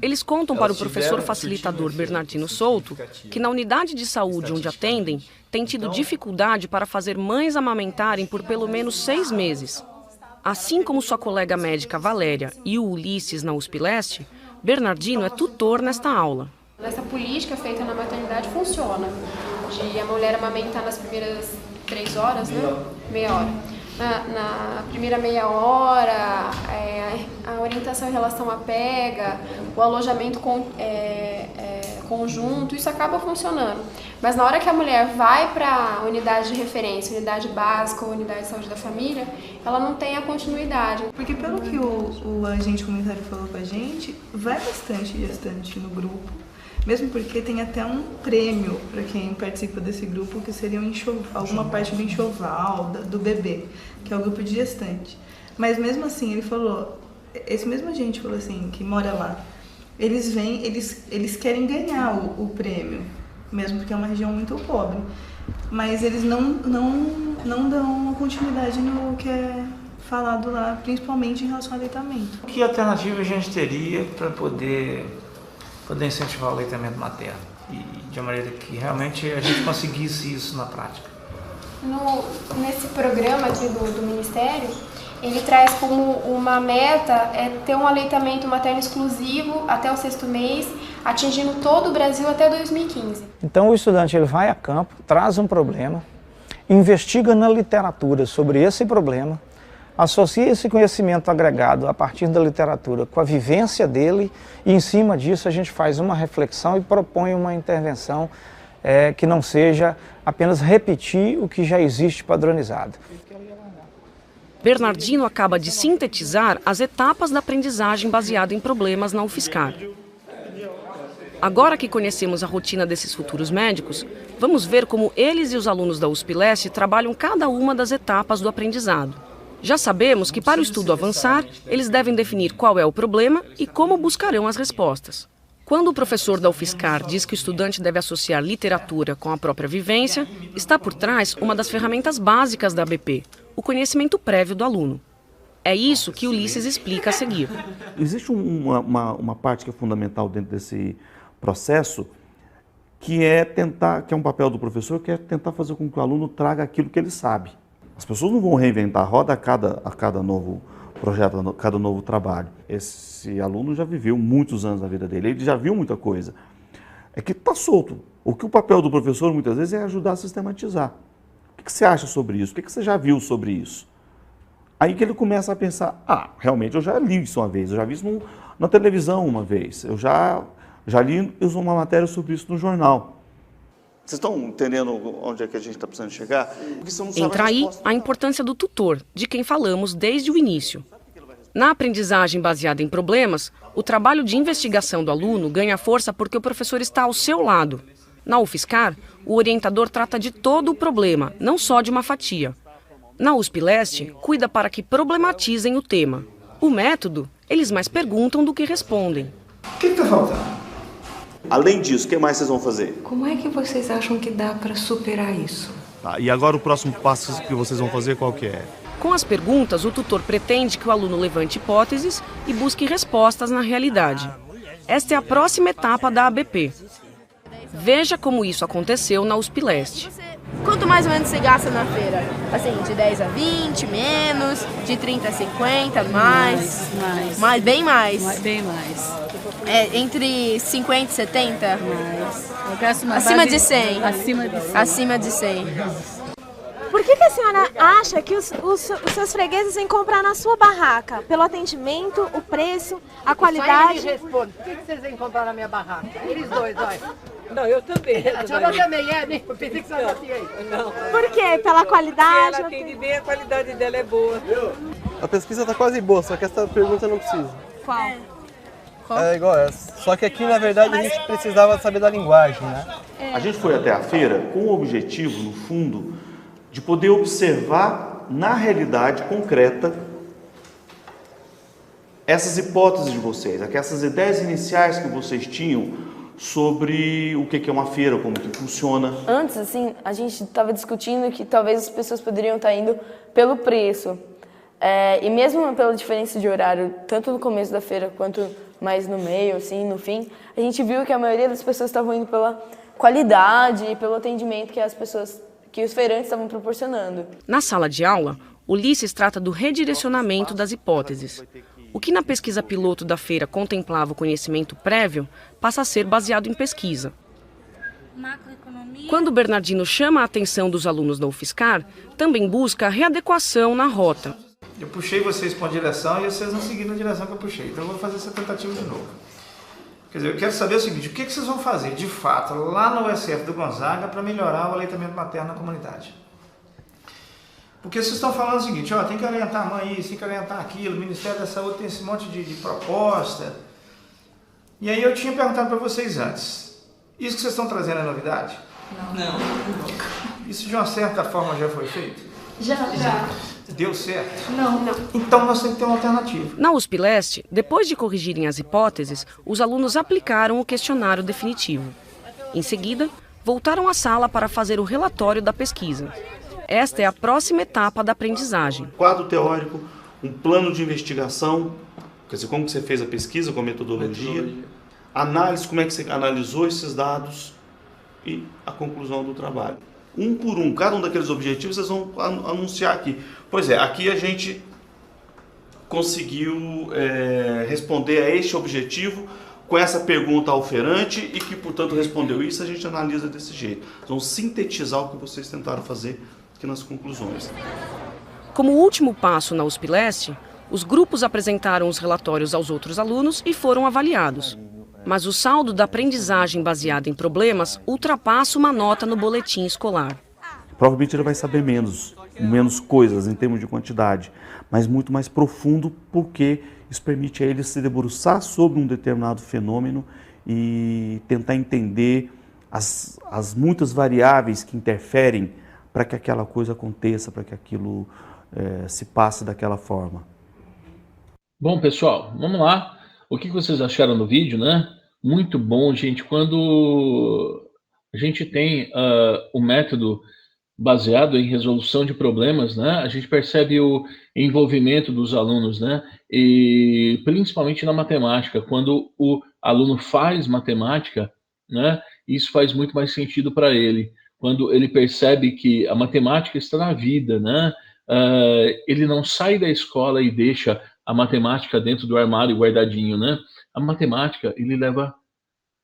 Eles contam para o professor facilitador Bernardino Souto que na unidade de saúde onde atendem, tem tido dificuldade para fazer mães amamentarem por pelo menos 6 meses. Assim como sua colega médica Valéria e o Ulisses na USP Leste, Bernardino é tutor nesta aula. Essa política feita na maternidade funciona, de a mulher amamentar nas primeiras 3 horas, né? Meia hora. Na primeira meia hora, a orientação em relação à pega, o alojamento conjunto, isso acaba funcionando. Mas na hora que a mulher vai para a unidade de referência, unidade básica ou unidade de saúde da família, ela não tem a continuidade. Porque pelo que o agente comunitário falou com a gente, vai bastante gestante no grupo. Mesmo porque tem até um prêmio para quem participa desse grupo, que seria alguma parte do enxoval, do bebê, que é o grupo de gestante. Mas mesmo assim, ele falou, esse mesmo agente falou assim, que mora lá, eles vêm, eles querem ganhar o prêmio, mesmo porque é uma região muito pobre. Mas eles não dão continuidade no que é falado lá, principalmente em relação ao aleitamento. Que alternativa a gente teria para poder incentivar o aleitamento materno e de uma maneira que realmente a gente conseguisse isso na prática? Nesse programa aqui do Ministério, ele traz como uma meta ter um aleitamento materno exclusivo até o 6º mês, atingindo todo o Brasil até 2015. Então o estudante ele vai a campo, traz um problema, investiga na literatura sobre esse problema, associa esse conhecimento agregado a partir da literatura com a vivência dele e em cima disso a gente faz uma reflexão e propõe uma intervenção que não seja apenas repetir o que já existe padronizado. Bernardino acaba de sintetizar as etapas da aprendizagem baseada em problemas na UFSCar. Agora que conhecemos a rotina desses futuros médicos, vamos ver como eles e os alunos da USP Leste trabalham cada uma das etapas do aprendizado. Já sabemos que para o estudo avançar, eles devem definir qual é o problema e como buscarão as respostas. Quando o professor da UFSCar diz que o estudante deve associar literatura com a própria vivência, está por trás uma das ferramentas básicas da ABP, o conhecimento prévio do aluno. É isso que Ulisses explica a seguir. Existe uma parte que é fundamental dentro desse processo, que é um papel do professor, que é tentar fazer com que o aluno traga aquilo que ele sabe. As pessoas não vão reinventar a roda a cada novo projeta cada novo trabalho. Esse aluno já viveu muitos anos na vida dele, ele já viu muita coisa. É que está solto. O que o papel do professor, muitas vezes, é ajudar a sistematizar. O que você acha sobre isso? O que você já viu sobre isso? Aí que ele começa a pensar, realmente eu já li isso uma vez, eu já vi isso na televisão uma vez, eu já li uma matéria sobre isso no jornal. Vocês estão entendendo onde é que a gente está precisando chegar? Entra aí a importância do tutor, de quem falamos desde o início. Na aprendizagem baseada em problemas, o trabalho de investigação do aluno ganha força porque o professor está ao seu lado. Na UFSCar, o orientador trata de todo o problema, não só de uma fatia. Na USP Leste, cuida para que problematizem o tema. O método, eles mais perguntam do que respondem. O que está faltando? Além disso, o que mais vocês vão fazer? Como é que vocês acham que dá para superar isso? E agora o próximo passo que vocês vão fazer qual que é? Com as perguntas, o tutor pretende que o aluno levante hipóteses e busque respostas na realidade. Esta é a próxima etapa da ABP. Veja como isso aconteceu na USP Leste. Quanto mais ou menos você gasta na feira? Assim, de 10 a 20, menos, de 30 a 50, mais? Mais, bem mais. Bem mais. Entre 50 e 70? Mais. Eu gasto uma acima base... de 100? Acima de 100. Acima de 100. Por que a senhora acha que os seus fregueses vêm comprar na sua barraca? Pelo atendimento, o preço, a qualidade? Só ele me responde. Por que vocês vêm comprar na minha barraca? Eles dois, olha. Não, eu também. A senhora também é, né? Eu pensei que você não tinha aí. Não. Por quê? Pela qualidade? Ela atende bem, a qualidade dela é boa. A pesquisa está quase boa, só que essa pergunta não precisa. Qual? É igual essa. Só que aqui, na verdade, a gente precisava saber da linguagem, né? A gente foi até a feira com o objetivo, no fundo, de poder observar na realidade concreta essas hipóteses de vocês, essas ideias iniciais que vocês tinham sobre o que é uma feira, como que funciona. Antes, assim, a gente estava discutindo que talvez as pessoas poderiam estar indo pelo preço. E mesmo pela diferença de horário, tanto no começo da feira quanto mais no meio, assim, no fim, a gente viu que a maioria das pessoas estavam indo pela qualidade e pelo atendimento que os feirantes estavam proporcionando. Na sala de aula, Ulisses trata do redirecionamento das hipóteses. O que na pesquisa piloto da feira contemplava o conhecimento prévio, passa a ser baseado em pesquisa. Quando Bernardino chama a atenção dos alunos da UFSCar, também busca a readequação na rota. Eu puxei vocês para uma direção e vocês não seguiram a direção que eu puxei. Então eu vou fazer essa tentativa de novo. Quer dizer, eu quero saber o seguinte, o que vocês vão fazer, de fato, lá no USF do Gonzaga para melhorar o aleitamento materno na comunidade? Porque vocês estão falando o seguinte, tem que orientar a mãe isso, tem que orientar aquilo, o Ministério da Saúde tem esse monte de proposta. E aí eu tinha perguntado para vocês antes, isso que vocês estão trazendo é novidade? Não. Isso de uma certa forma já foi feito? Já. Deu certo? Não. Então nós temos que ter uma alternativa. Na USP Leste, depois de corrigirem as hipóteses, os alunos aplicaram o questionário definitivo. Em seguida, voltaram à sala para fazer o relatório da pesquisa. Esta é a próxima etapa da aprendizagem. Quadro teórico, um plano de investigação, quer dizer, como que você fez a pesquisa, com a metodologia, análise, como é que você analisou esses dados e a conclusão do trabalho. Um por um, cada um daqueles objetivos vocês vão anunciar aqui. Pois é, aqui a gente conseguiu responder a este objetivo com essa pergunta ao oferante e que, portanto, respondeu isso, a gente analisa desse jeito. Vamos sintetizar o que vocês tentaram fazer aqui nas conclusões. Como último passo na USP Leste, os grupos apresentaram os relatórios aos outros alunos e foram avaliados. Mas o saldo da aprendizagem baseada em problemas ultrapassa uma nota no boletim escolar. Provavelmente ele vai saber menos coisas em termos de quantidade, mas muito mais profundo, porque isso permite a ele se debruçar sobre um determinado fenômeno e tentar entender as muitas variáveis que interferem para que aquela coisa aconteça, para que aquilo se passe daquela forma. Bom, pessoal, vamos lá. O que vocês acharam do vídeo, né? Muito bom, gente. Quando a gente tem o método baseado em resolução de problemas, né? A gente percebe o envolvimento dos alunos, né? E principalmente na matemática, quando o aluno faz matemática, né? Isso faz muito mais sentido para ele. Quando ele percebe que a matemática está na vida, né? Ele não sai da escola e deixa a matemática dentro do armário guardadinho, né? A matemática, ele leva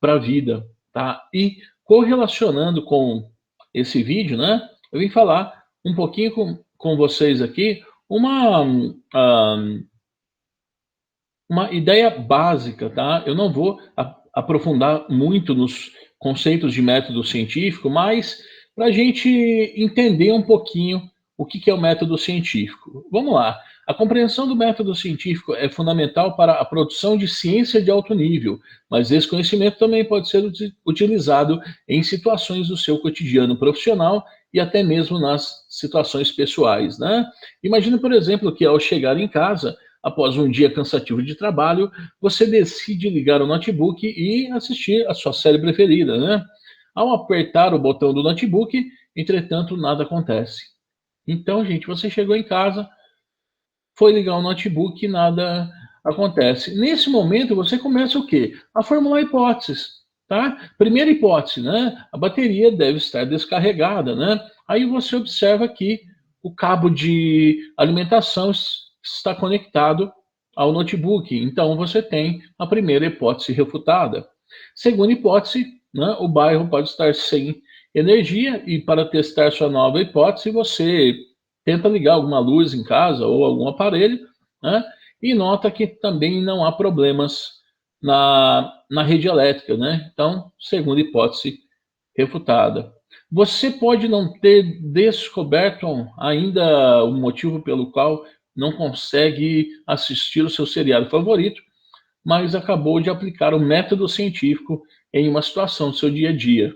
para a vida, tá? E correlacionando com esse vídeo, né? Eu vim falar um pouquinho com vocês aqui uma ideia básica, tá? Eu não vou aprofundar muito nos conceitos de método científico, mas para a gente entender um pouquinho o que é o método científico. Vamos lá. A compreensão do método científico é fundamental para a produção de ciência de alto nível, mas esse conhecimento também pode ser utilizado em situações do seu cotidiano profissional e até mesmo nas situações pessoais, né? Imagine, por exemplo, que ao chegar em casa, após um dia cansativo de trabalho, você decide ligar o notebook e assistir a sua série preferida, né? Ao apertar o botão do notebook, entretanto, nada acontece. Então, gente, você chegou em casa, foi ligar o notebook e nada acontece. Nesse momento, você começa o quê? A formular hipóteses, tá? Primeira hipótese, né? A bateria deve estar descarregada, né? Aí você observa que o cabo de alimentação está conectado ao notebook. Então, você tem a primeira hipótese refutada. Segunda hipótese, né? O bairro pode estar sem energia e para testar sua nova hipótese, você tenta ligar alguma luz em casa ou algum aparelho, né? E nota que também não há problemas na rede elétrica, né? Então, segunda hipótese refutada. Você pode não ter descoberto ainda o motivo pelo qual não consegue assistir o seu seriado favorito, mas acabou de aplicar o método científico em uma situação do seu dia a dia.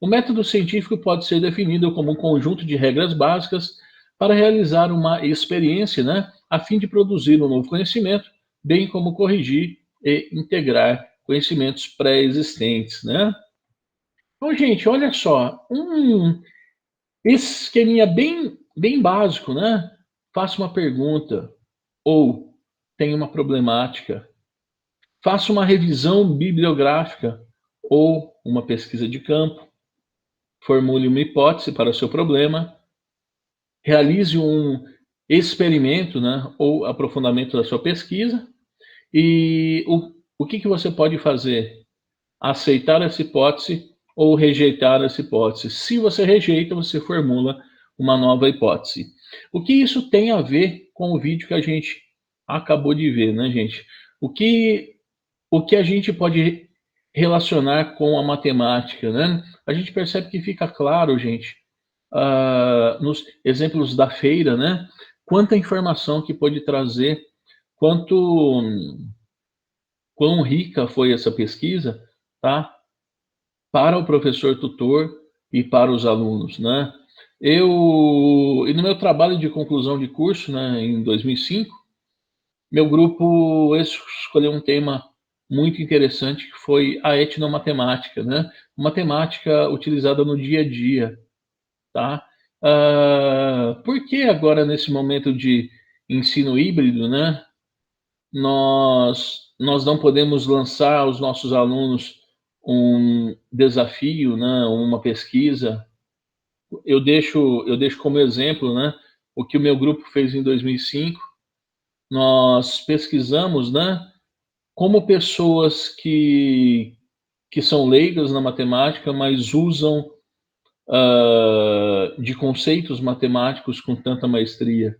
O método científico pode ser definido como um conjunto de regras básicas para realizar uma experiência, né, a fim de produzir um novo conhecimento, bem como corrigir e integrar conhecimentos pré-existentes, né? Então, gente, olha só, esse esqueminha bem básico, né? Faça uma pergunta ou tenha uma problemática. Faça uma revisão bibliográfica ou uma pesquisa de campo. Formule uma hipótese para o seu problema. Realize um experimento, né, ou aprofundamento da sua pesquisa. E o que você pode fazer? Aceitar essa hipótese ou rejeitar essa hipótese. Se você rejeita, você formula uma nova hipótese. O que isso tem a ver com o vídeo que a gente acabou de ver, né, gente? O que a gente pode relacionar com a matemática, né? A gente percebe que fica claro, gente, nos exemplos da feira, né? Quanta informação que pode trazer, quão rica foi essa pesquisa, tá? Para o professor tutor e para os alunos, né? E no meu trabalho de conclusão de curso, né, em 2005, meu grupo escolheu um tema muito interessante, que foi a etnomatemática, né? Matemática utilizada no dia a dia, tá? Por que agora, nesse momento de ensino híbrido, né, nós não podemos lançar aos nossos alunos um desafio, né, uma pesquisa? Eu deixo como exemplo, né, o que o meu grupo fez em 2005. Nós pesquisamos, né, como pessoas que são leigas na matemática, mas usam de conceitos matemáticos com tanta maestria,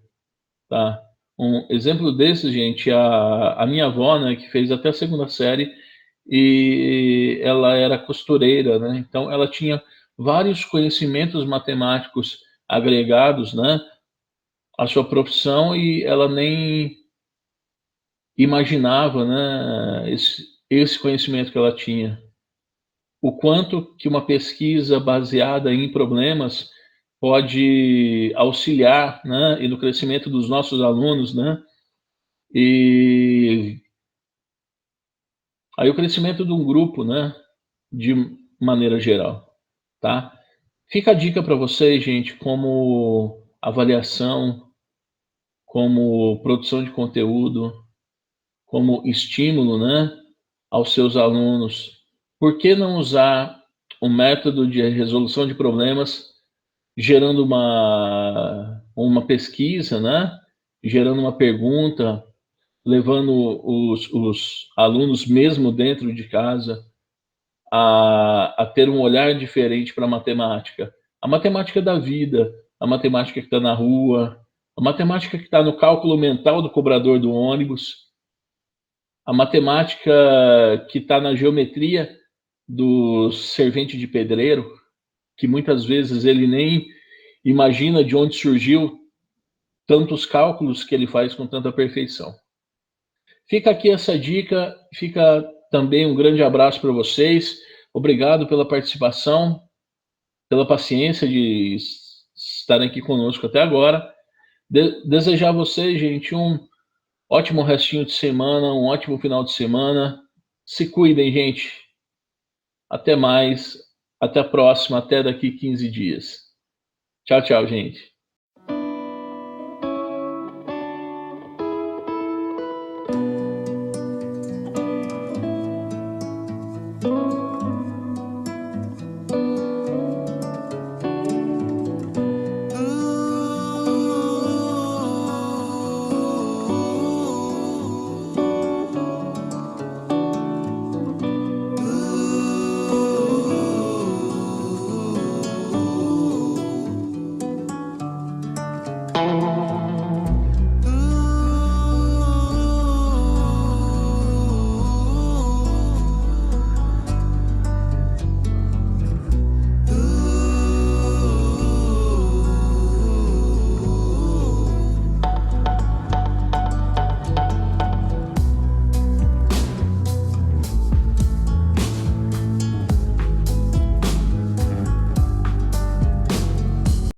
tá? Um exemplo desse, gente, a minha avó, né, que fez até a segunda série, e ela era costureira, né? Então ela tinha vários conhecimentos matemáticos agregados, né, à sua profissão, e ela nem imaginava, né, esse conhecimento que ela tinha. O quanto que uma pesquisa baseada em problemas pode auxiliar, né, e no crescimento dos nossos alunos, né, e aí o crescimento de um grupo, né, de maneira geral, tá? Fica a dica para vocês, gente, como avaliação, como produção de conteúdo, como estímulo, né, aos seus alunos. Por que não usar um método de resolução de problemas gerando uma pesquisa, né, gerando uma pergunta, levando os alunos, mesmo dentro de casa, a ter um olhar diferente para a matemática. A matemática da vida, a matemática que está na rua, a matemática que está no cálculo mental do cobrador do ônibus, a matemática que está na geometria do servente de pedreiro, que muitas vezes ele nem imagina de onde surgiu tantos cálculos que ele faz com tanta perfeição. Fica aqui essa dica, fica também um grande abraço para vocês. Obrigado pela participação, pela paciência de estarem aqui conosco até agora. Desejar a vocês, gente, um ótimo restinho de semana, um ótimo final de semana. Se cuidem, gente. Até mais, até a próxima, até daqui 15 dias. Tchau, tchau, gente.